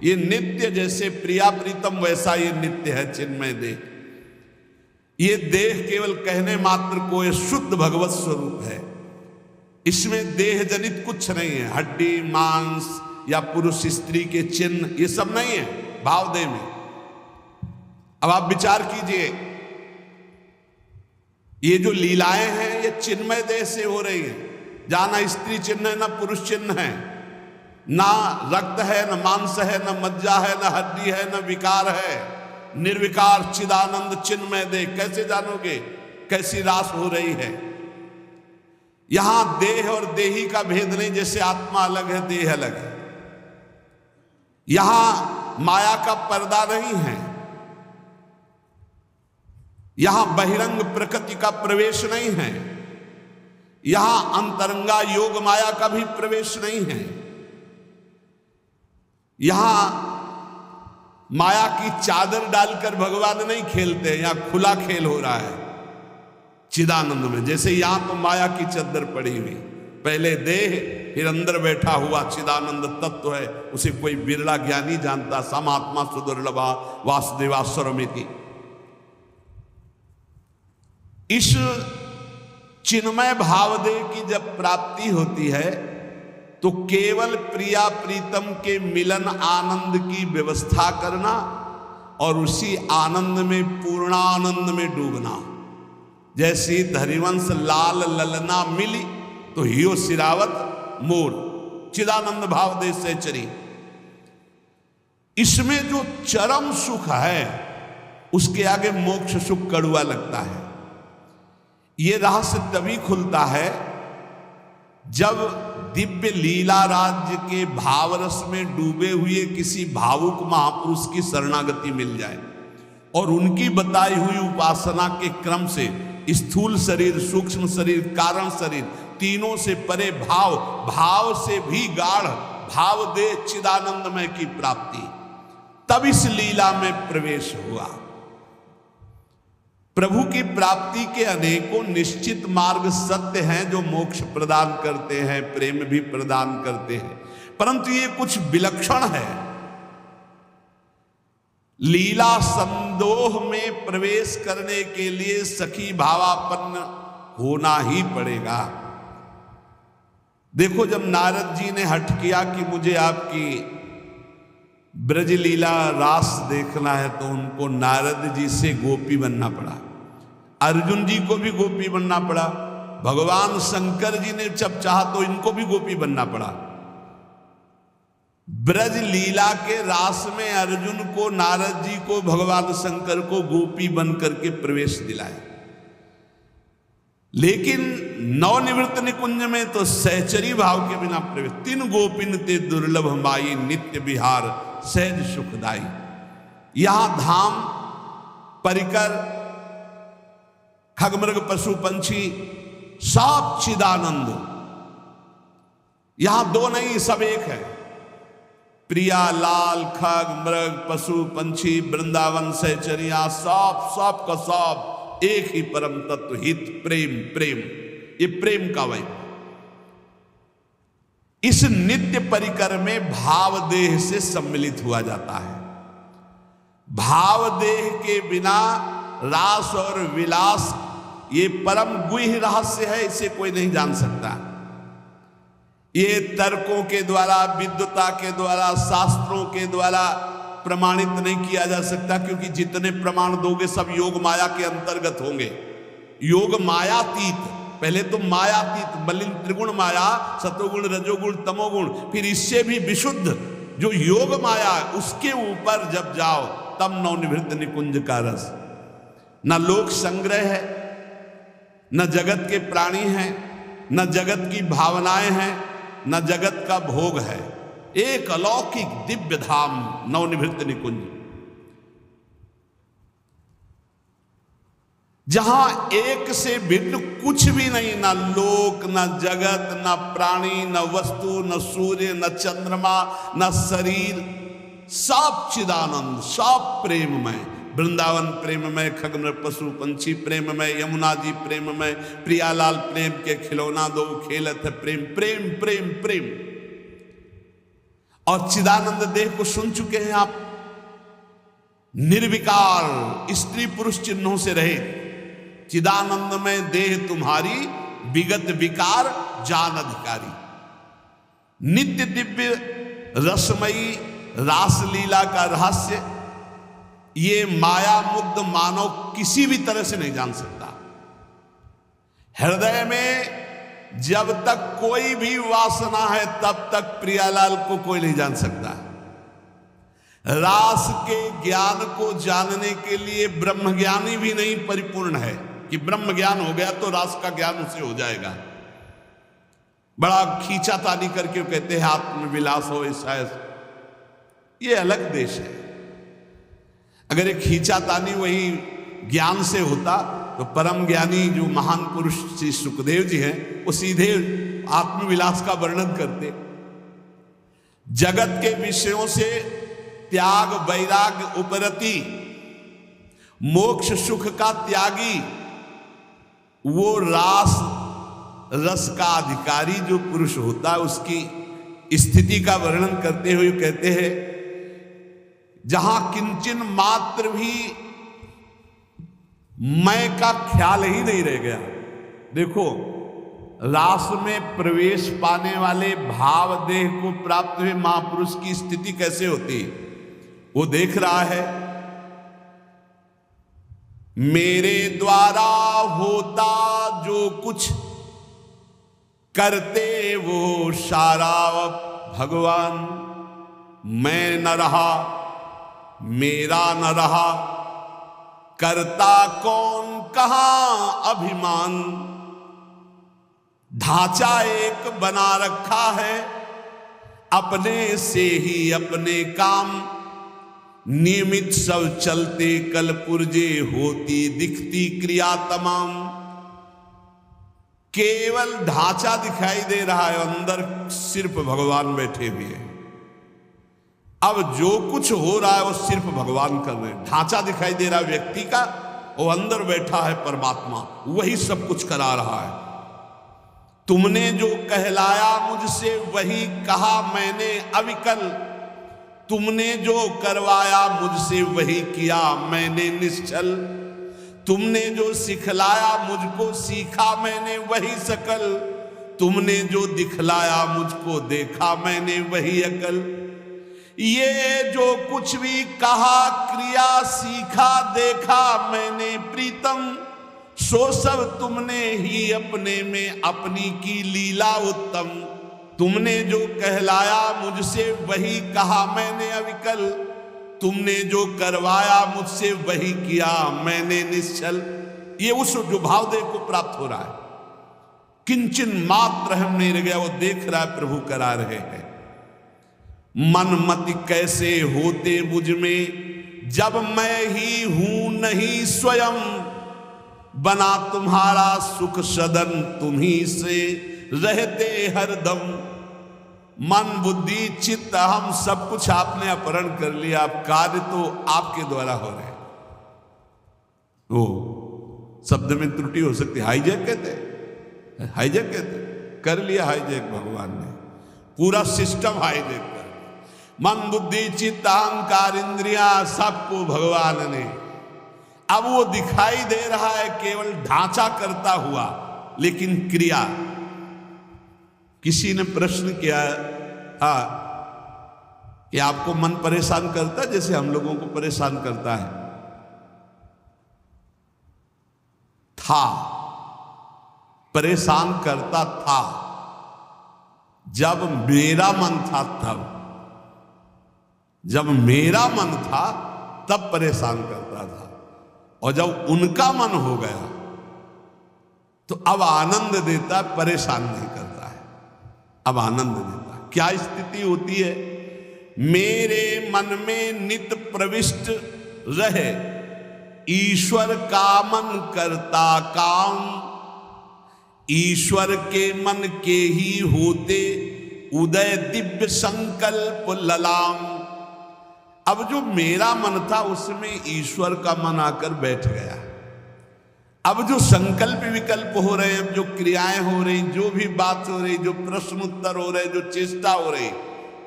ये नित्य, जैसे प्रिया प्रीतम वैसा ये नित्य है चिन्मय देह। ये देह केवल कहने मात्र को, ये शुद्ध भगवत स्वरूप है। इसमें देह जनित कुछ नहीं है। हड्डी, मांस या पुरुष स्त्री के चिन्ह, ये सब नहीं है भाव देह में। अब आप विचार कीजिए, ये जो लीलाएं हैं ये चिन्मय देह से हो रही है। जहां ना स्त्री चिन्ह है, ना पुरुष चिन्ह है, ना रक्त है, न मांस है, न मज्जा है, न हड्डी है, न विकार है। निर्विकार चिदानंद चिन्मय देह। कैसे जानोगे कैसी रास हो रही है? यहां देह और देही का भेद नहीं। जैसे आत्मा अलग है, देह अलग है। यहां माया का पर्दा नहीं है। यहां बहिरंग प्रकृति का प्रवेश नहीं है। यहां अंतरंगा योग माया का भी प्रवेश नहीं है। यहां माया की चादर डालकर भगवान नहीं खेलते, यहां खुला खेल हो रहा है चिदानंद में। जैसे यहां तो माया की चादर पड़ी हुई, पहले देह फिर अंदर बैठा हुआ चिदानंद तत्व है, उसे कोई बिरला ज्ञानी जानता। समात्मा सुदुर्लभा वासुदेवास्वरमिति। इस चिन्मय भावदेह की जब प्राप्ति होती है तो केवल प्रिया प्रीतम के मिलन आनंद की व्यवस्था करना और उसी आनंद में पूर्णानंद में डूबना। जैसी हरिवंश लाल ललना मिली तो हियो सिरावत मोर, चिदानंद भाव देश से चरी। इसमें जो चरम सुख है उसके आगे मोक्ष सुख कड़ुआ लगता है। यह रहस्य तभी खुलता है जब दिव्य लीला राज्य के भावरस में डूबे हुए किसी भावुक महापुरुष की शरणागति मिल जाए और उनकी बताई हुई उपासना के क्रम से स्थूल शरीर, सूक्ष्म शरीर, कारण शरीर, तीनों से परे भाव, भाव से भी गाढ़ भाव दे चिदानंदमय की प्राप्ति, तब इस लीला में प्रवेश हुआ। प्रभु की प्राप्ति के अनेकों निश्चित मार्ग सत्य हैं जो मोक्ष प्रदान करते हैं, प्रेम भी प्रदान करते हैं, परंतु ये कुछ विलक्षण है। लीला संदोह में प्रवेश करने के लिए सखी भावापन्न होना ही पड़ेगा। देखो, जब नारद जी ने हठ किया कि मुझे आपकी ब्रज लीला रास देखना है तो उनको नारद जी से गोपी बनना पड़ा। अर्जुन जी को भी गोपी बनना पड़ा। भगवान शंकर जी ने जब चाहा तो इनको भी गोपी बनना पड़ा। ब्रज लीला के रास में अर्जुन को, नारद जी को, भगवान शंकर को गोपी बन करके प्रवेश दिलाए। लेकिन नवनिवृत्त निकुंज में तो सहचरी भाव के बिना प्रवेश। तीन गोपिन ते दुर्लभ माई नित्य विहार सहज सुखदाई। यहां धाम, परिकर, खगमृग, पशु पंछी सब चिदानंद। यहां दो नहीं, सब एक है। प्रिया, लाल, खग, मृग, पशु पंछी, वृंदावन, सहचरिया, सब का सब एक ही परम तत्व, हित, प्रेम। प्रेम, ये प्रेम का वही। इस नित्य परिकर में भाव देह से सम्मिलित हुआ जाता है। भाव देह के बिना रास और विलास ये परम गुह्य रहस्य है, इसे कोई नहीं जान सकता। ये तर्कों के द्वारा, विद्वता के द्वारा, शास्त्रों के द्वारा प्रमाणित नहीं किया जा सकता, क्योंकि जितने प्रमाण दोगे सब योग माया के अंतर्गत होंगे। योग मायातीत, पहले तो मायातीत, मलिन त्रिगुण माया, सतोगुण, रजोगुण, तमोगुण, फिर इससे भी विशुद्ध जो योग माया, उसके ऊपर जब जाओ तब नवनिवृत्त निकुंज का रस। न लोक संग्रह है, न जगत के प्राणी हैं, न जगत की भावनाएं हैं, न जगत का भोग है। एक अलौकिक दिव्य धाम नवनिवृत्त निकुंज, जहां एक से भिन्न कुछ भी नहीं, ना लोक, ना जगत, ना प्राणी, न वस्तु, न सूर्य, न चंद्रमा, न शरीर, सब चिदानंद, सब प्रेममय। वृंदावन प्रेममय, खगमृग पशु पंछी प्रेममय, यमुना जी प्रेममय, प्रियालाल प्रेम के खिलौना दो खेलत है प्रेम, प्रेम प्रेम प्रेम। और चिदानंद देह को सुन चुके हैं आप। निर्विकार, स्त्री पुरुष चिन्हों से रहे। चिदानंद में देह तुम्हारी, विगत विकार जान अधिकारी। नित्य दिव्य रसमयी रासलीला का रहस्य ये माया मुग्ध मानव किसी भी तरह से नहीं जान सकता। हृदय में जब तक कोई भी वासना है तब तक प्रियालाल को कोई नहीं जान सकता। रास के ज्ञान को जानने के लिए ब्रह्म ज्ञानी भी नहीं परिपूर्ण है कि ब्रह्म ज्ञान हो गया तो रास का ज्ञान उसे हो जाएगा। बड़ा खींचातानी करके कहते हैं आत्मविलास हो ऐसा, ये अलग देश है। अगर एक खींचातानी वही ज्ञान से होता तो परम ज्ञानी जो महान पुरुष श्री सुखदेव जी हैं वो सीधे आत्मविलास का वर्णन करते। जगत के विषयों से त्याग वैराग्य उपरति, मोक्ष सुख का त्यागी, वो रस का अधिकारी जो पुरुष होता है, उसकी स्थिति का वर्णन करते हुए कहते हैं, जहां किंचन मात्र भी मैं का ख्याल ही नहीं रह गया। देखो, रास में प्रवेश पाने वाले भाव देह को प्राप्त हुए महापुरुष की स्थिति कैसे होती, वो देख रहा है। मेरे द्वारा होता जो कुछ करते वो सारा भगवान, मैं न रहा मेरा न रहा, करता कौन कहां अभिमान। ढांचा एक बना रखा है, अपने से ही अपने काम, नियमित सब चलते कल पुर्जे, होती दिखती क्रिया तमाम। केवल ढांचा दिखाई दे रहा है, अंदर सिर्फ भगवान बैठे हुए हैं। अब जो कुछ हो रहा है वो सिर्फ भगवान कर रहे हैं। ढांचा दिखाई दे रहा है व्यक्ति का, वो अंदर बैठा है परमात्मा, वही सब कुछ करा रहा है। तुमने जो कहलाया मुझसे वही कहा मैंने अविकल, तुमने जो करवाया मुझसे वही किया मैंने निश्चल। तुमने जो सिखलाया मुझको सीखा मैंने वही सकल, तुमने जो दिखलाया मुझको देखा मैंने वही अकल। ये जो कुछ भी कहा क्रिया सीखा देखा मैंने प्रीतम, सो सब तुमने ही अपने में अपनी की लीला उत्तम। तुमने जो कहलाया मुझसे वही कहा मैंने अविकल, तुमने जो करवाया मुझसे वही किया मैंने निश्चल। ये उस जो भावदेव को प्राप्त हो रहा है, किंचन मात्र हम नहीं रह गया, वो देख रहा है प्रभु करा रहे हैं। मन मति कैसे होते मुझ में, जब मैं ही हूं नहीं स्वयं। बना तुम्हारा सुख सदन तुम्ही से रहते हरदम। मन बुद्धि चित्त हम सब कुछ आपने अपहरण कर लिया, अब कार्य तो आपके द्वारा हो रहे हैं। वो शब्द में त्रुटि हो सकती, हाईजैक कहते, हाईजैक कहते, कर लिया हाईजैक भगवान ने, पूरा सिस्टम हाईजैक कर। मन बुद्धि चित्त अहंकार इंद्रिया सबको भगवान ने, अब वो दिखाई दे रहा है केवल ढांचा करता हुआ, लेकिन क्रिया। किसी ने प्रश्न किया, कि आपको मन परेशान करता है जैसे हम लोगों को परेशान करता है? था, परेशान करता था जब मेरा मन था, तब जब मेरा मन था तब परेशान करता था, और जब उनका मन हो गया तो अब आनंद देता, परेशान नहीं करता है, अब आनंद देता। क्या स्थिति होती है? मेरे मन में नित प्रविष्ट रहे ईश्वर का मन करता काम। ईश्वर के मन के ही होते उदय दिव्य संकल्प ललाम। अब जो मेरा मन था उसमें ईश्वर का मन आकर बैठ गया। अब जो संकल्प विकल्प हो रहे हैं, जो क्रियाएं हो रही, जो भी बात हो रही, जो प्रश्न उत्तर हो रहे, जो चेष्टा हो रही,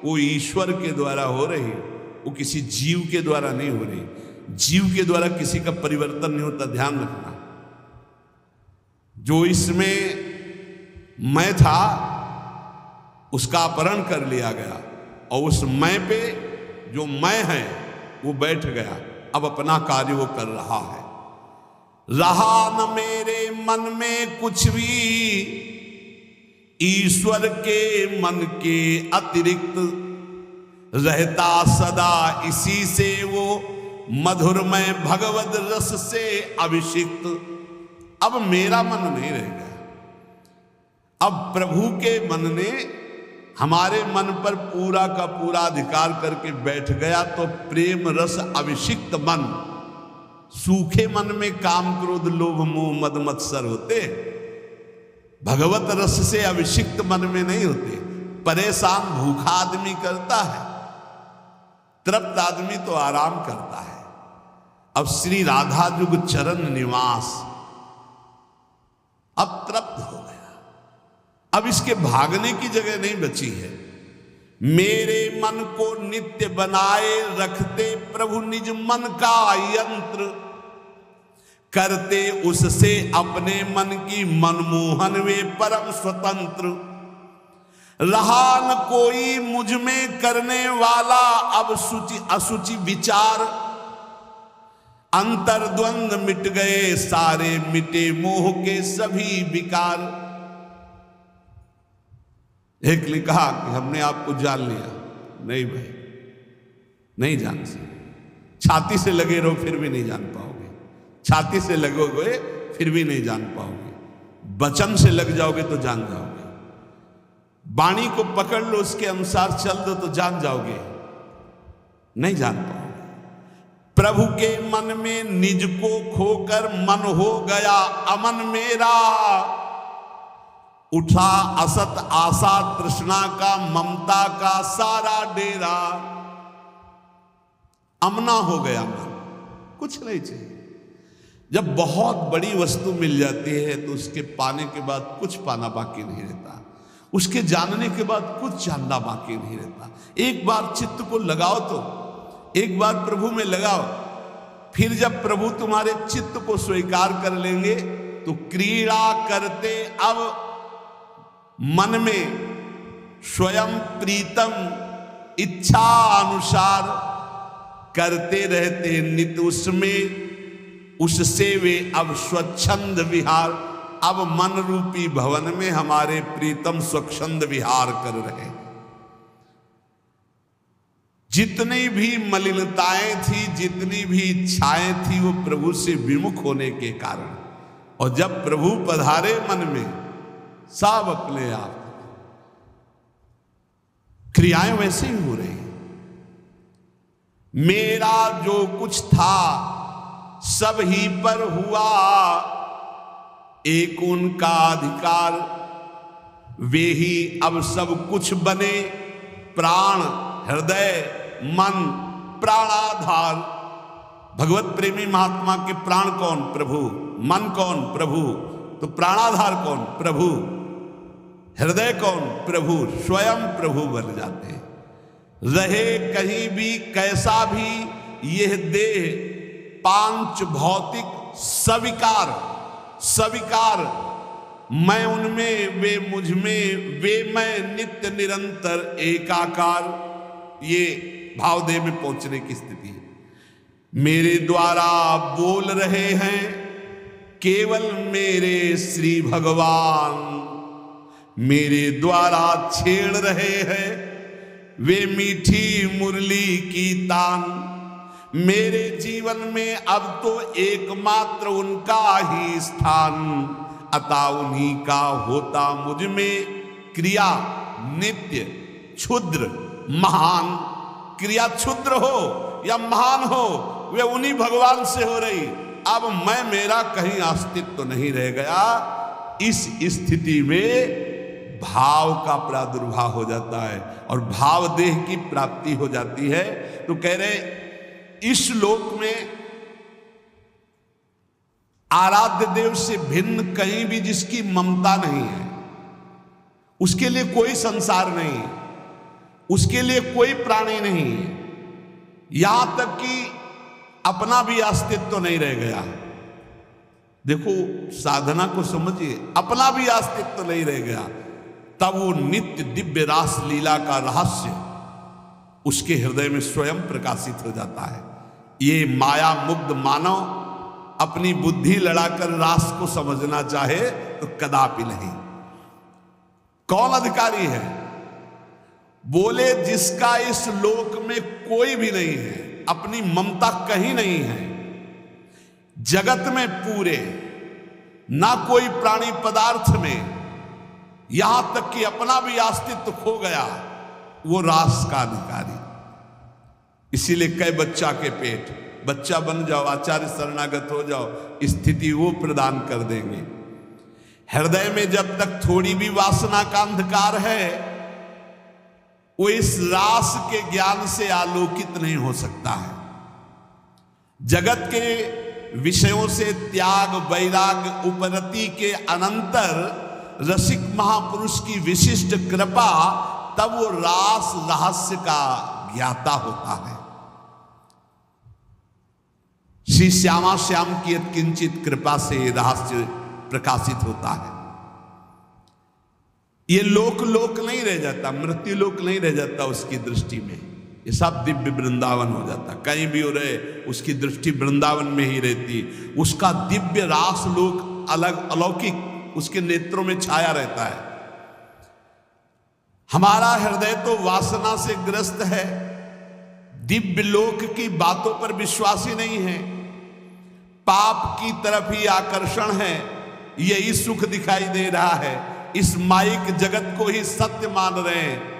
वो ईश्वर के द्वारा हो रही, वो किसी जीव के द्वारा नहीं हो रही। जीव के द्वारा किसी का परिवर्तन नहीं होता, ध्यान रखना। जो इसमें मैं था उसका अपहरण कर लिया गया, और उस मैं पे जो मैं है वो बैठ गया, अब अपना कार्य वो कर रहा है। रहा न मेरे मन में कुछ भी ईश्वर के मन के अतिरिक्त, रहता सदा इसी से वो मधुरमय भगवद रस से अभिषिक्त। अब मेरा मन नहीं रह गया, अब प्रभु के मन ने हमारे मन पर पूरा का पूरा अधिकार करके बैठ गया। तो प्रेम रस अभिषिक्त मन, सूखे मन में काम क्रोध लोभ मोह मद मत्सर होते, भगवत रस से अभिषिक्त मन में नहीं होते। परेशान भूखा आदमी करता है, तृप्त आदमी तो आराम करता है। अब श्री राधा जुग चरण निवास, अब तृप्त हो गया, अब इसके भागने की जगह नहीं बची है। मेरे मन को नित्य बनाए रखते प्रभु निज मन का यंत्र, करते उससे अपने मन की मनमोहन वे परम स्वतंत्र। रहा न कोई मुझ में करने वाला अब शुचि असुचि विचार, अंतर्द्वंद मिट गए सारे मिटे मोह के सभी विकार। एक ने कहा कि हमने आपको जान लिया। नहीं भाई, नहीं जान सकते। छाती से लगे रहो फिर भी नहीं जान पाओगे, छाती से लगोगे फिर भी नहीं जान पाओगे, वचन से लग जाओगे तो जान जाओगे, वाणी को पकड़ लो उसके अनुसार चल दो तो जान जाओगे, नहीं जान पाओगे। प्रभु के मन में निज को खोकर मन हो गया अमन मेरा, उठा असत आशा तृष्णा का ममता का सारा डेरा। अमना हो गया मन, कुछ नहीं चाहिए। जब बहुत बड़ी वस्तु मिल जाती है तो उसके पाने के बाद कुछ पाना बाकी नहीं रहता, उसके जानने के बाद कुछ जानना बाकी नहीं रहता। एक बार चित्त को लगाओ तो, एक बार प्रभु में लगाओ, फिर जब प्रभु तुम्हारे चित्त को स्वीकार कर लेंगे तो क्रीड़ा करते अब मन में स्वयं प्रीतम इच्छा अनुसार करते रहते नित्य उसमें, उससे वे अब स्वच्छंद विहार। अब मन रूपी भवन में हमारे प्रीतम स्वच्छंद विहार कर रहे। जितनी भी मलिनताएं थी, जितनी भी इच्छाएं थी, वो प्रभु से विमुख होने के कारण, और जब प्रभु पधारे मन में सब अपने आप क्रियाएं वैसे ही हो रही। मेरा जो कुछ था सब ही पर हुआ, एक उनका अधिकार, वे ही अब सब कुछ बने। प्राण हृदय मन प्राणाधार। भगवत प्रेमी महात्मा के प्राण कौन? प्रभु। मन कौन? प्रभु। तो प्राणाधार कौन? प्रभु। हृदय कौन? प्रभु। स्वयं प्रभु बन जाते हैं। रहे कहीं भी कैसा भी यह देह पांच भौतिक सविकार, सविकार मैं उनमें वे मुझ में, वे मैं नित्य निरंतर एकाकार। ये भावदेह में पहुंचने की स्थिति है। मेरे द्वारा बोल रहे हैं केवल मेरे श्री भगवान, मेरे द्वारा छेड़ रहे हैं वे मीठी मुरली की तान। मेरे जीवन में अब तो एकमात्र उनका ही स्थान, अतः उन्हीं का होता मुझ में क्रिया नित्य क्षुद्र महान। क्रिया क्षुद्र हो या महान हो, वे उन्हीं भगवान से हो रही। अब मैं मेरा कहीं अस्तित्व नहीं रह गया। इस स्थिति में भाव का प्रादुर्भाव हो जाता है और भाव देह की प्राप्ति हो जाती है। तो कह रहे इस लोक में आराध्य देव से भिन्न कहीं भी जिसकी ममता नहीं है, उसके लिए कोई संसार नहीं है, उसके लिए कोई प्राणी नहीं है, यहां तक कि अपना भी अस्तित्व नहीं रह गया। देखो साधना को समझिए, अपना भी अस्तित्व नहीं रह गया। तब वो नित्य दिव्य रास लीला का रहस्य उसके हृदय में स्वयं प्रकाशित हो जाता है। ये माया मुग्ध मानव अपनी बुद्धि लड़ाकर रास को समझना चाहे तो कदापि नहीं। कौन अधिकारी है? बोले जिसका इस लोक में कोई भी नहीं है, अपनी ममता कहीं नहीं है, जगत में पूरे ना कोई प्राणी पदार्थ में, यहां तक कि अपना भी अस्तित्व खो गया, वो रास का अधिकारी। इसीलिए कई बच्चा के पेट, बच्चा बन जाओ, आचार्य शरणागत हो जाओ, स्थिति वो प्रदान कर देंगे। हृदय में जब तक थोड़ी भी वासना का अंधकार है, वो इस रास के ज्ञान से आलोकित नहीं हो सकता है। जगत के विषयों से त्याग, वैराग, उपरति के अनंतर रसिक महापुरुष की विशिष्ट कृपा, तब वो रास रहस्य का ज्ञाता होता है। श्री श्यामा श्याम की किंचित कृपा से रहस्य प्रकाशित होता है। ये लोक नहीं रह जाता, मृत्यु लोक नहीं रह जाता उसकी दृष्टि में, ये सब दिव्य वृंदावन हो जाता। कहीं भी हो रहे उसकी दृष्टि वृंदावन में ही रहती। उसका दिव्य रास लोक अलग अलौकिक उसके नेत्रों में छाया रहता है। हमारा हृदय तो वासना से ग्रस्त है, दिव्य लोक की बातों पर विश्वास ही नहीं है, पाप की तरफ ही आकर्षण है। यही सुख दिखाई दे रहा है, इस माइक जगत को ही सत्य मान रहे हैं।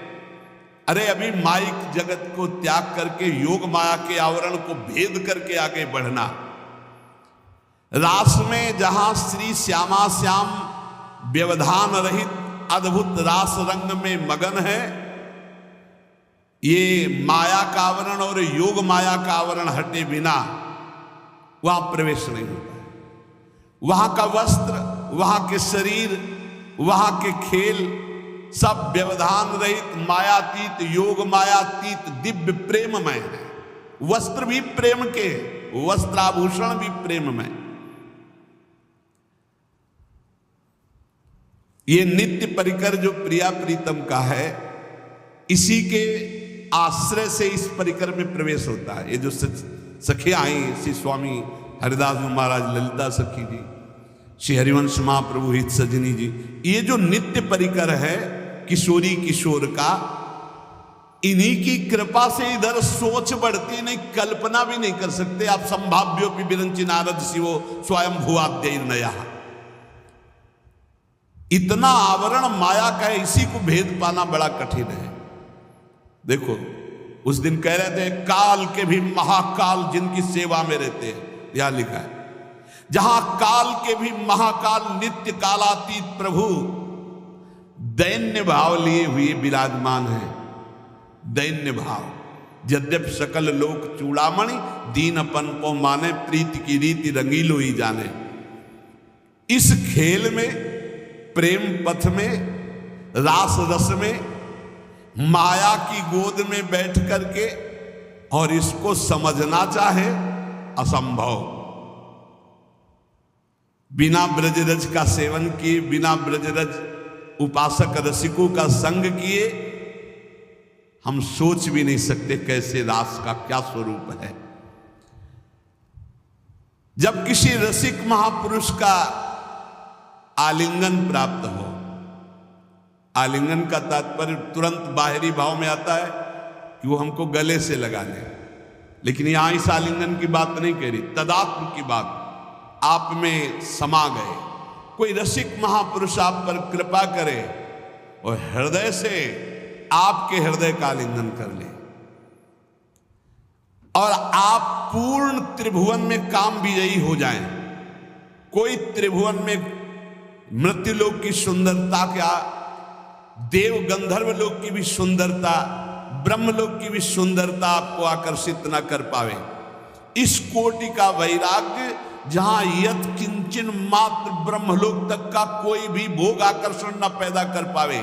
अरे अभी माइक जगत को त्याग करके योग माया के आवरण को भेद करके आगे बढ़ना। रास में जहां श्री श्यामा श्याम व्यवधान रहित अद्भुत रास रंग में मगन है, ये माया का आवरण और योग माया का आवरण हटे बिना वहां प्रवेश नहीं होता है। वहां का वस्त्र, वहां के शरीर, वहां के खेल सब व्यवधान रहित, मायातीत, योग मायातीत, दिव्य प्रेममय है। वस्त्र भी प्रेम के, वस्त्राभूषण भी प्रेममय। ये नित्य परिकर जो प्रिया प्रीतम का है, इसी के आश्रय से इस परिकर में प्रवेश होता है। ये जो सखियां आई, श्री स्वामी हरिदास महाराज, ललिता सखी जी, श्री हरिवंश महाप्रभु हित सजनी जी, ये जो नित्य परिकर है किशोरी किशोर का, इन्हीं की कृपा से इधर सोच बढ़ती नहीं, कल्पना भी नहीं कर सकते आप। संभाव्योपि विरंचि नारद शिवो स्वयं भुआद्य नया। इतना आवरण माया का है, इसी को भेद पाना बड़ा कठिन है। देखो उस दिन कह रहे थे, काल के भी महाकाल जिनकी सेवा में रहते हैं, यहां लिखा है, जहां काल के भी महाकाल नित्य कालातीत प्रभु दैन्य भाव लिए हुए विराजमान है। दैन्य भाव, यद्यप सकल लोक चूड़ामणि, दीनपन को माने, प्रीति की रीति रंगीलो ही जाने। इस खेल में, प्रेम पथ में, रास रस में, माया की गोद में बैठ करके और इसको समझना चाहे असंभव। बिना ब्रजरज का सेवन किए, बिना ब्रजरज उपासक रसिकों का संग किए, हम सोच भी नहीं सकते कैसे रास का क्या स्वरूप है। जब किसी रसिक महापुरुष का आलिंगन प्राप्त हो, आलिंगन का तात्पर्य तुरंत बाहरी भाव में आता है कि वो हमको गले से लगा ले, लेकिन यहां इस आलिंगन की बात नहीं कह रही, तदात्म की बात। आप में समा गए, कोई रसिक महापुरुष आप पर कृपा करे और हृदय से आपके हृदय का आलिंगन कर ले, और आप पूर्ण त्रिभुवन में काम विजयी हो जाएं। कोई त्रिभुवन में मृत्युलोक की सुंदरता, क्या देव गंधर्व लोक की भी सुंदरता, ब्रह्मलोक की भी सुंदरता आपको आकर्षित न कर पावे। इस कोटि का वैराग्य, जहां यत किंचन मात्र ब्रह्मलोक तक का कोई भी भोग आकर्षण न पैदा कर पावे,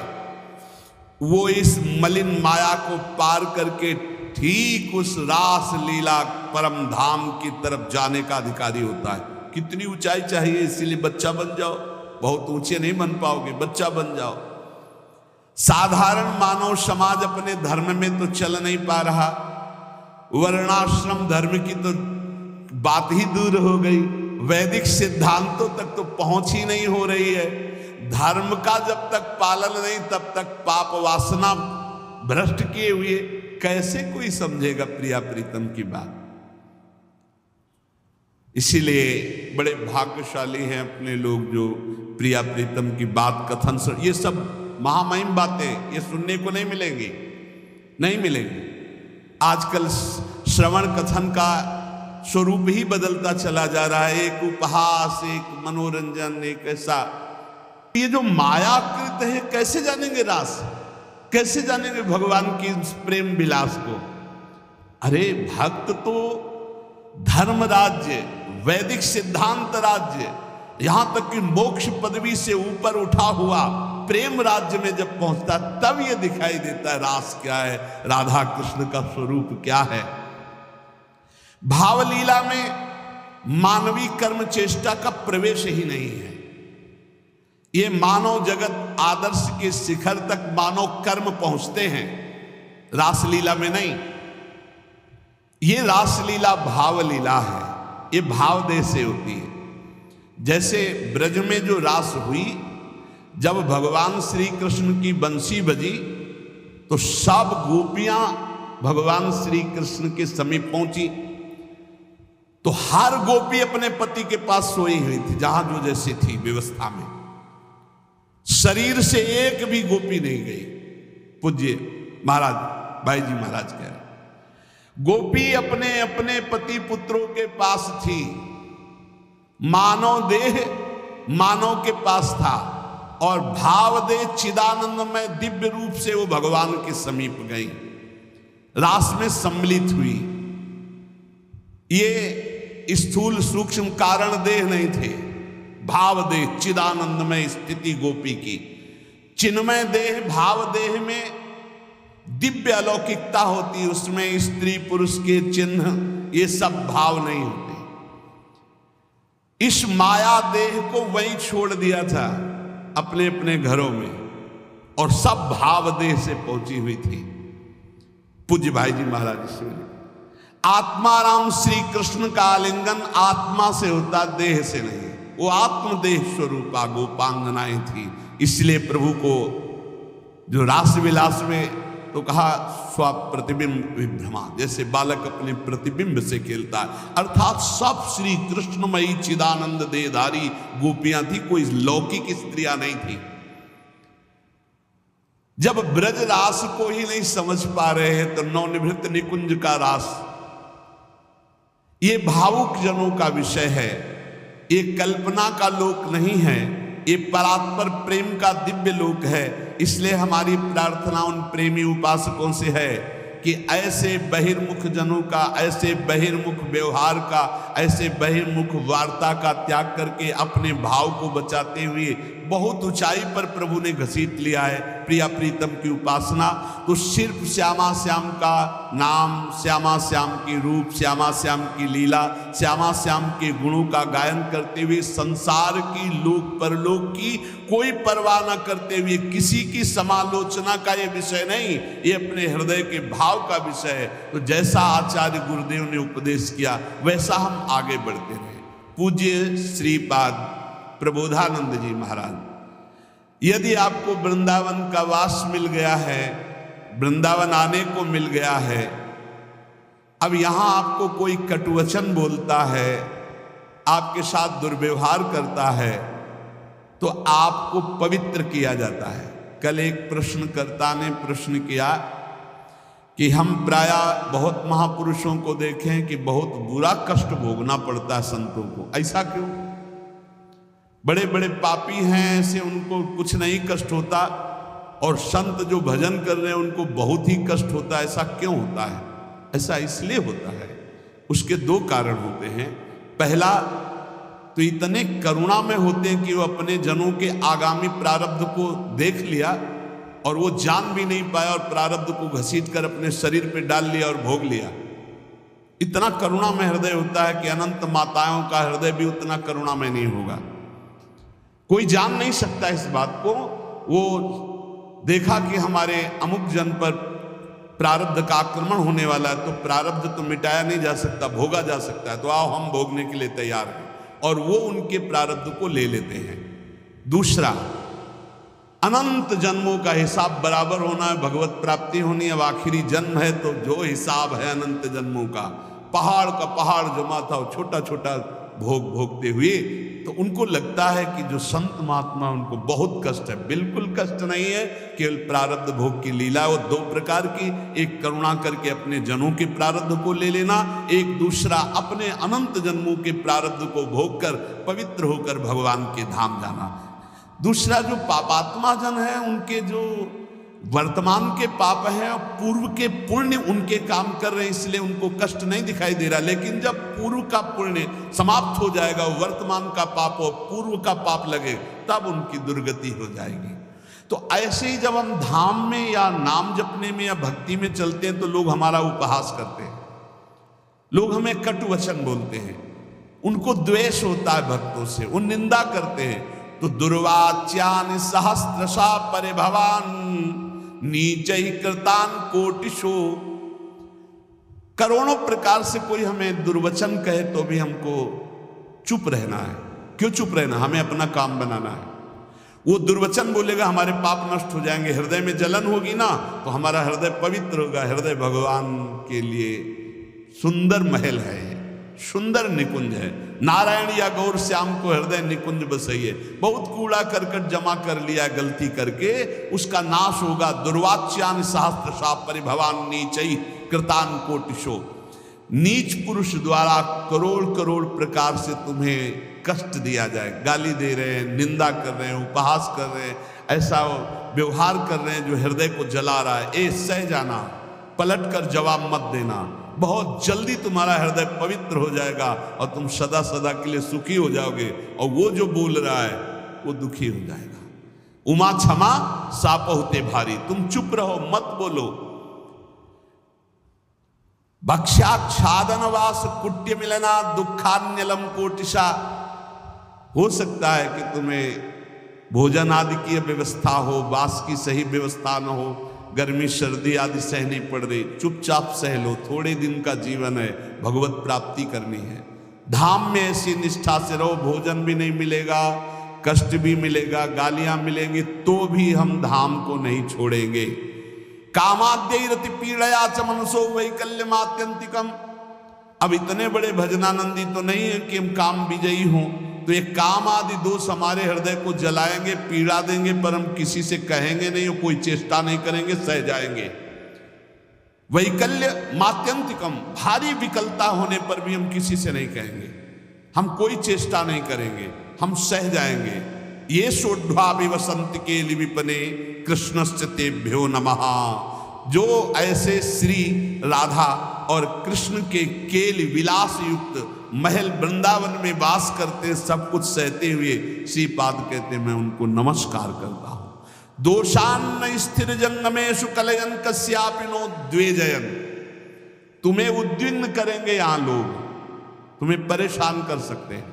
वो इस मलिन माया को पार करके ठीक उस रास लीला परम धाम की तरफ जाने का अधिकारी होता है। कितनी ऊंचाई चाहिए, इसीलिए बच्चा बन जाओ। बहुत ऊंचे नहीं बन पाओगे, बच्चा बन जाओ। साधारण मानव समाज अपने धर्म में तो चल नहीं पा रहा, वर्णाश्रम धर्म की तो बात ही दूर हो गई, वैदिक सिद्धांतों तक तो पहुंच ही नहीं हो रही है। धर्म का जब तक पालन नहीं, तब तक पाप वासना भ्रष्ट किए हुए कैसे कोई समझेगा प्रिया प्रीतम की बात। इसीलिए बड़े भाग्यशाली हैं अपने लोग जो प्रिया प्रीतम की बात कथन सुन। ये सब महामहिम बातें ये सुनने को नहीं मिलेंगी, नहीं मिलेंगी। आजकल श्रवण कथन का स्वरूप ही बदलता चला जा रहा है, एक उपहास, एक मनोरंजन, एक ऐसा। ये जो मायाकृत है, कैसे जानेंगे रास, कैसे जानेंगे भगवान की इस प्रेम विलास को? अरे भक्त तो धर्म राज्य, वैदिक सिद्धांत राज्य, यहां तक कि मोक्ष पदवी से ऊपर उठा हुआ प्रेम राज्य में जब पहुंचता तब ये दिखाई देता है रास क्या है, राधा कृष्ण का स्वरूप क्या है। भावलीला में मानवीय कर्म चेष्टा का प्रवेश ही नहीं है। ये मानव जगत आदर्श के शिखर तक मानव कर्म पहुंचते हैं, रासलीला में नहीं। ये रासलीला भावलीला है, ये भावदेह से होती है। जैसे ब्रज में जो रास हुई, जब भगवान श्री कृष्ण की बंसी बजी तो सब गोपियां भगवान श्री कृष्ण के समीप पहुंची, तो हर गोपी अपने पति के पास सोई हुई थी, जहां जो जैसी थी व्यवस्था में। शरीर से एक भी गोपी नहीं गई। पूज्य महाराज भाई जी महाराज कह रहे, गोपी अपने अपने पति पुत्रों के पास थी, मानव देह मानव के पास था, और भाव देह चिदानंद में दिव्य रूप से वो भगवान के समीप गई, रास में सम्मिलित हुई। ये स्थूल सूक्ष्म कारण देह नहीं थे, भाव देह चिदानंद में स्थिति गोपी की। चिन्मय देह भाव देह में दिव्य अलौकिकता होती, उसमें स्त्री पुरुष के चिन्ह ये सब भाव नहीं होते। इस माया देह को वहीं छोड़ दिया था अपने अपने घरों में, और सब भाव देह से पहुंची हुई थी। पूज्य भाई जी महाराज से आत्माराम श्री कृष्ण का आलिंगन आत्मा से होता, देह से नहीं। वो आत्मदेह स्वरूपा गोपांगनाएं थी। इसलिए प्रभु को जो रास विलास में तो कहा स्वप्रतिबिंब विभ्रमा, जैसे बालक अपने प्रतिबिंब से खेलता है, अर्थात सब श्री कृष्णमयी चिदानंद देहधारी गोपियां थी, कोई लौकिक स्त्रियां नहीं थी। जब ब्रज रास को ही नहीं समझ पा रहे हैं तो नवनिवृत्त निकुंज का रास ये भावुक जनों का विषय है, ये कल्पना का लोक नहीं है, ये परात्पर प्रेम का दिव्य लोक है। इसलिए हमारी प्रार्थना उन प्रेमी उपासकों से है कि ऐसे बहिर्मुख जनों का, ऐसे बहिर्मुख व्यवहार का, ऐसे बहिर्मुख वार्ता का त्याग करके अपने भाव को बचाते हुए बहुत ऊंचाई पर प्रभु ने घसीट लिया है प्रिया प्रीतम की उपासना। तो सिर्फ श्यामा श्याम का नाम, श्यामा श्याम की रूप, श्यामा श्याम की लीला, श्यामा श्याम के गुणों का गायन करते हुए संसार की लोक परलोक की कोई परवाह न करते हुए, किसी की समालोचना का ये विषय नहीं, ये अपने हृदय के भाव का विषय है। तो जैसा आचार्य गुरुदेव ने उपदेश किया वैसा हम आगे बढ़ते रहे। पूज्य श्रीपाद प्रबोधानंद जी महाराज, यदि आपको वृंदावन का वास मिल गया है, वृंदावन आने को मिल गया है, अब यहां आपको कोई कटुवचन बोलता है, आपके साथ दुर्व्यवहार करता है, तो आपको पवित्र किया जाता है। कल एक प्रश्नकर्ता ने प्रश्न किया कि हम प्रायः बहुत महापुरुषों को देखें कि बहुत बुरा कष्ट भोगना पड़ता है संतों को, ऐसा क्यों? बड़े बड़े पापी हैं ऐसे, उनको कुछ नहीं कष्ट होता, और संत जो भजन कर रहे हैं उनको बहुत ही कष्ट होता है, ऐसा क्यों होता है? ऐसा इसलिए होता है, उसके दो कारण होते हैं। पहला तो इतने करुणा में होते हैं कि वो अपने जनों के आगामी प्रारब्ध को देख लिया और वो जान भी नहीं पाया और प्रारब्ध को घसीट कर अपने शरीर पे डाल लिया और भोग लिया। इतना करुणा में हृदय होता है कि अनंत माताओं का हृदय भी उतना करुणा में नहीं होगा। कोई जान नहीं सकता इस बात को। वो देखा कि हमारे अमुक जन पर प्रारब्ध का आक्रमण होने वाला है, तो प्रारब्ध तो मिटाया नहीं जा सकता, भोगा जा सकता है, तो आओ हम भोगने के लिए तैयार हैं, और वो उनके प्रारब्ध को ले लेते हैं। दूसरा, अनंत जन्मों का हिसाब बराबर होना है, भगवत प्राप्ति होनी है। अब आखिरी जन्म है तो जो हिसाब है अनंत जन्मों का, पहाड़ का पहाड़ जमा था, छोटा छोटा भोग भोगते हुए, तो उनको लगता है कि जो संत महात्मा उनको बहुत कष्ट है। बिल्कुल कष्ट नहीं है, केवल प्रारब्ध भोग की लीला। वो दो प्रकार की, एक करुणा करके अपने जनों के प्रारब्ध को ले लेना, एक दूसरा अपने अनंत जन्मों के प्रारब्ध को भोग कर पवित्र होकर भगवान के धाम जाना। दूसरा जो पापात्मा जन है, उनके जो वर्तमान के पाप हैं और पूर्व के पुण्य उनके काम कर रहे हैं, इसलिए उनको कष्ट नहीं दिखाई दे रहा। लेकिन जब पूर्व का पुण्य समाप्त हो जाएगा, वर्तमान का पाप और पूर्व का पाप लगे, तब उनकी दुर्गति हो जाएगी। तो ऐसे ही जब हम धाम में या नाम जपने में या भक्ति में चलते हैं तो लोग हमारा उपहास करते हैं, लोग हमें कटु वचन बोलते हैं, उनको द्वेष होता है भक्तों से, वो निंदा करते हैं। तो दुर्वाच्यानि सहस्रशा परिभवान नीचै कृतान कोटिशो, करोड़ों प्रकार से कोई हमें दुर्वचन कहे तो भी हमको चुप रहना है। क्यों चुप रहना? हमें अपना काम बनाना है। वो दुर्वचन बोलेगा, हमारे पाप नष्ट हो जाएंगे, हृदय में जलन होगी ना, तो हमारा हृदय पवित्र होगा। हृदय भगवान के लिए सुंदर महल है, सुंदर निकुंज है। नारायण या गौर श्याम को हृदय निकुंज बसइए। बहुत कूड़ा करकट जमा कर लिया गलती करके, उसका नाश होगा। दुर्वाच्यान सहस्रशा परिभवान नीचै कृतान कोटिशो, नीच पुरुष द्वारा करोड़ करोड़ प्रकार से तुम्हें कष्ट दिया जाए, गाली दे रहे हैं, निंदा कर रहे हैं, उपहास कर रहे हैं, ऐसा व्यवहार कर रहे हैं जो हृदय को जला रहा है। ए सह जाना, पलट कर जवाब मत देना, बहुत जल्दी तुम्हारा हृदय पवित्र हो जाएगा और तुम सदा सदा के लिए सुखी हो जाओगे, और वो जो बोल रहा है वो दुखी हो जाएगा। उमा क्षमा साप होते भारी, तुम चुप रहो, मत बोलो। भक्ष्याच्छादनवास कुट्य मिलना दुखान्यलम कोटिशा, हो सकता है कि तुम्हें भोजन आदि की व्यवस्था हो, वास की सही व्यवस्था न हो, गर्मी सर्दी आदि सहनी पड़ रही, चुपचाप सह लो, थोड़े दिन का जीवन है, भगवत प्राप्ति करनी है। धाम में ऐसी निष्ठा से रहो, भोजन भी नहीं मिलेगा, कष्ट भी मिलेगा, गालियां मिलेंगी, तो भी हम धाम को नहीं छोड़ेंगे। कामाद्यैरति पीड़या च मनसो वैकल्यमात्यंतिकम, अब इतने बड़े भजनानंदी तो नहीं है कि हम काम विजयी हों, तो ये काम आदि दोष हमारे हृदय को जलाएंगे, पीड़ा देंगे, पर हम किसी से कहेंगे नहीं और कोई चेष्टा नहीं करेंगे, सह जाएंगे। वैकल्य मात्यंतिकम, भारी विकलता होने पर भी हम किसी से नहीं कहेंगे, हम कोई चेष्टा नहीं करेंगे, हम सह जाएंगे। ये सोढ़ा विवसंत के विपने कृष्णस्य तेभ्यो नमः, जो ऐसे श्री राधा और कृष्ण के केल विलास युक्त महल वृंदावन में वास करते, सब कुछ सहते हुए श्रीपाद कहते मैं उनको नमस्कार करता हूं। दोषान स्थिर जंगमेशु कलयन कस्यापिनो द्वेजयन, तुम्हें उद्विग्न करेंगे यहां लोग, तुम्हें परेशान कर सकते हैं,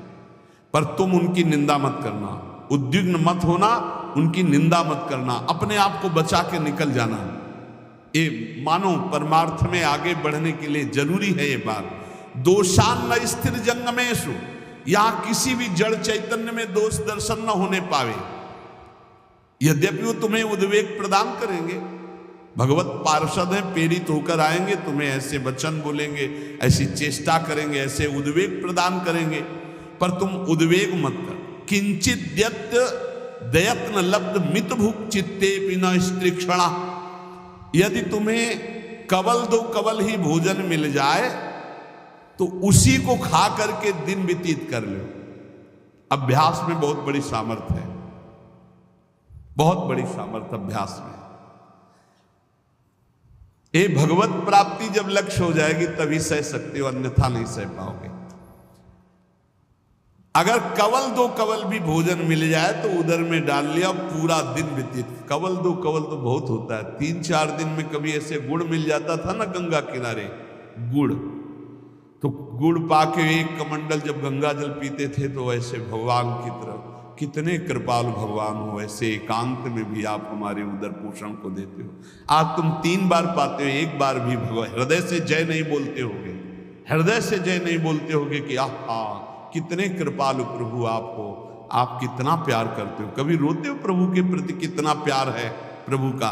पर तुम उनकी निंदा मत करना, उद्विग्न मत होना, उनकी निंदा मत करना, अपने आप को बचा के निकल जाना। ये मानो परमार्थ में आगे बढ़ने के लिए जरूरी है ये बात। दोषान न स्थिर जंगमेशु, यहां किसी भी जड़ चैतन्य में दोष दर्शन न होने पावे, यद्यपि वो तुम्हें उद्वेग प्रदान करेंगे। भगवत पार्षद हैं, प्रेरित होकर आएंगे, तुम्हें ऐसे वचन बोलेंगे, ऐसी चेष्टा करेंगे, ऐसे उद्वेग प्रदान करेंगे, पर तुम उद्वेग मत कर। किंचित दयत्न लब्ध मितभुक चित्ते बिना स्त्रीक्षणा, यदि तुम्हें कवल दो कवल ही भोजन मिल जाए तो उसी को खा करके दिन व्यतीत कर लो। अभ्यास में बहुत बड़ी सामर्थ्य है, बहुत बड़ी सामर्थ्य अभ्यास में। ये भगवत प्राप्ति जब लक्ष्य हो जाएगी तभी सह सकते हो, अन्यथा नहीं सह पाओगे। अगर कवल दो कवल भी भोजन मिल जाए तो उधर में डाल लिया, पूरा दिन व्यतीत। कवल दो कवल तो बहुत होता है, 3-4 दिन में कभी ऐसे गुड़ मिल जाता था ना गंगा किनारे, गुड़, तो गुड़ पाके एक कमंडल जब गंगा जल पीते थे तो ऐसे भगवान की तरफ, कितने कृपालु भगवान हो, ऐसे एकांत में भी आप हमारे उदर पोषण को देते हो। आज तुम 3 बार पाते हो, एक बार भी भगवान हृदय से जय नहीं बोलते होगे, हृदय से जय नहीं बोलते होगे कि आहा कितने कृपालु प्रभु आप हो, आप कितना प्यार करते हो। कभी रोते हो प्रभु के प्रति, कितना प्यार है प्रभु का,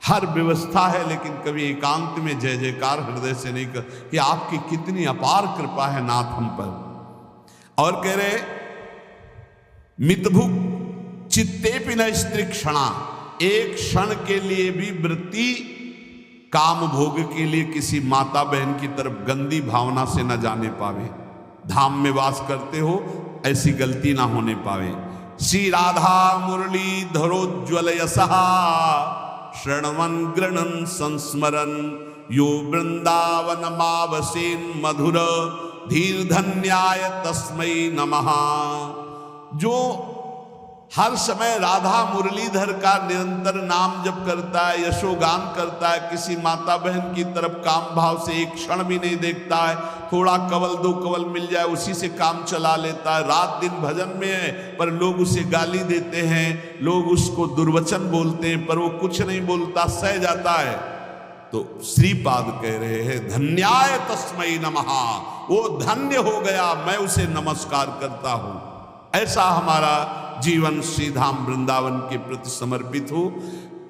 हर व्यवस्था है, लेकिन कभी एकांत में जय जयकार हृदय से नहीं कर कि आपकी कितनी अपार कृपा है नाथ हम पर। और कह रहे मितभुक चित्ते पिन स्त्री क्षणा, एक क्षण के लिए भी वृत्ति काम भोग के लिए किसी माता बहन की तरफ गंदी भावना से न जाने पावे। धाम में वास करते हो, ऐसी गलती ना होने पावे। श्री राधा मुरली धरोज्वल यशहा, श्रवण गृणन संस्मरन यो वृंदावन मावसेन मधुर धीर धन्याय तस्मै नमः। जो हर समय राधा मुरलीधर का निरंतर नाम जप करता है, यशोगान करता है, किसी माता बहन की तरफ काम भाव से एक क्षण भी नहीं देखता है, थोड़ा कवल दो कवल मिल जाए उसी से काम चला लेता है, रात दिन भजन में है पर लोग उसे गाली देते हैं, लोग उसको दुर्वचन बोलते हैं पर वो कुछ नहीं बोलता, सह जाता है। तो श्रीपाद कह रहे हैं धन्याय तस्मै नमः, वो धन्य हो गया, मैं उसे नमस्कार करता हूं। ऐसा हमारा जीवन श्री धाम वृंदावन के प्रति समर्पित हो,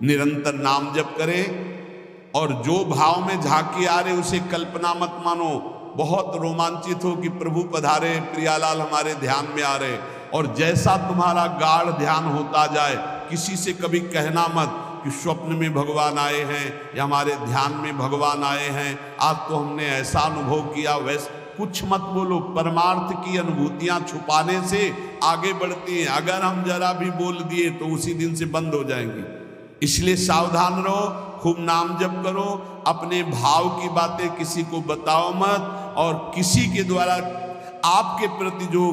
निरंतर नाम जप करें और जो भाव में झांकी आ रहे उसे कल्पना मत मानो, बहुत रोमांचित हो कि प्रभु पधारे, प्रियालाल हमारे ध्यान में आ रहे, और जैसा तुम्हारा गाढ़ ध्यान होता जाए किसी से कभी कहना मत कि स्वप्न में भगवान आए हैं या हमारे ध्यान में भगवान आए हैं, आज तो हमने ऐसा अनुभव किया, वैसे कुछ मत बोलो। परमार्थ की अनुभूतियां छुपाने से आगे बढ़ती हैं, अगर हम जरा भी बोल दिए तो उसी दिन से बंद हो जाएंगी। इसलिए सावधान रहो, खूब नाम जप करो, अपने भाव की बातें किसी को बताओ मत, और किसी के द्वारा आपके प्रति जो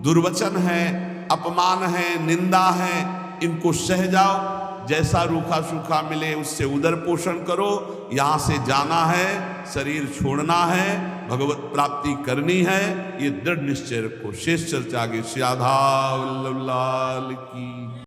दुर्वचन है, अपमान है, निंदा है, इनको सह जाओ। जैसा रूखा सूखा मिले उससे उदर पोषण करो, यहाँ से जाना है, शरीर छोड़ना है, भगवत प्राप्ति करनी है, ये दृढ़ निश्चय रखो। शेष चर्चा आगे। श्री राधा वल्लभ लाल की।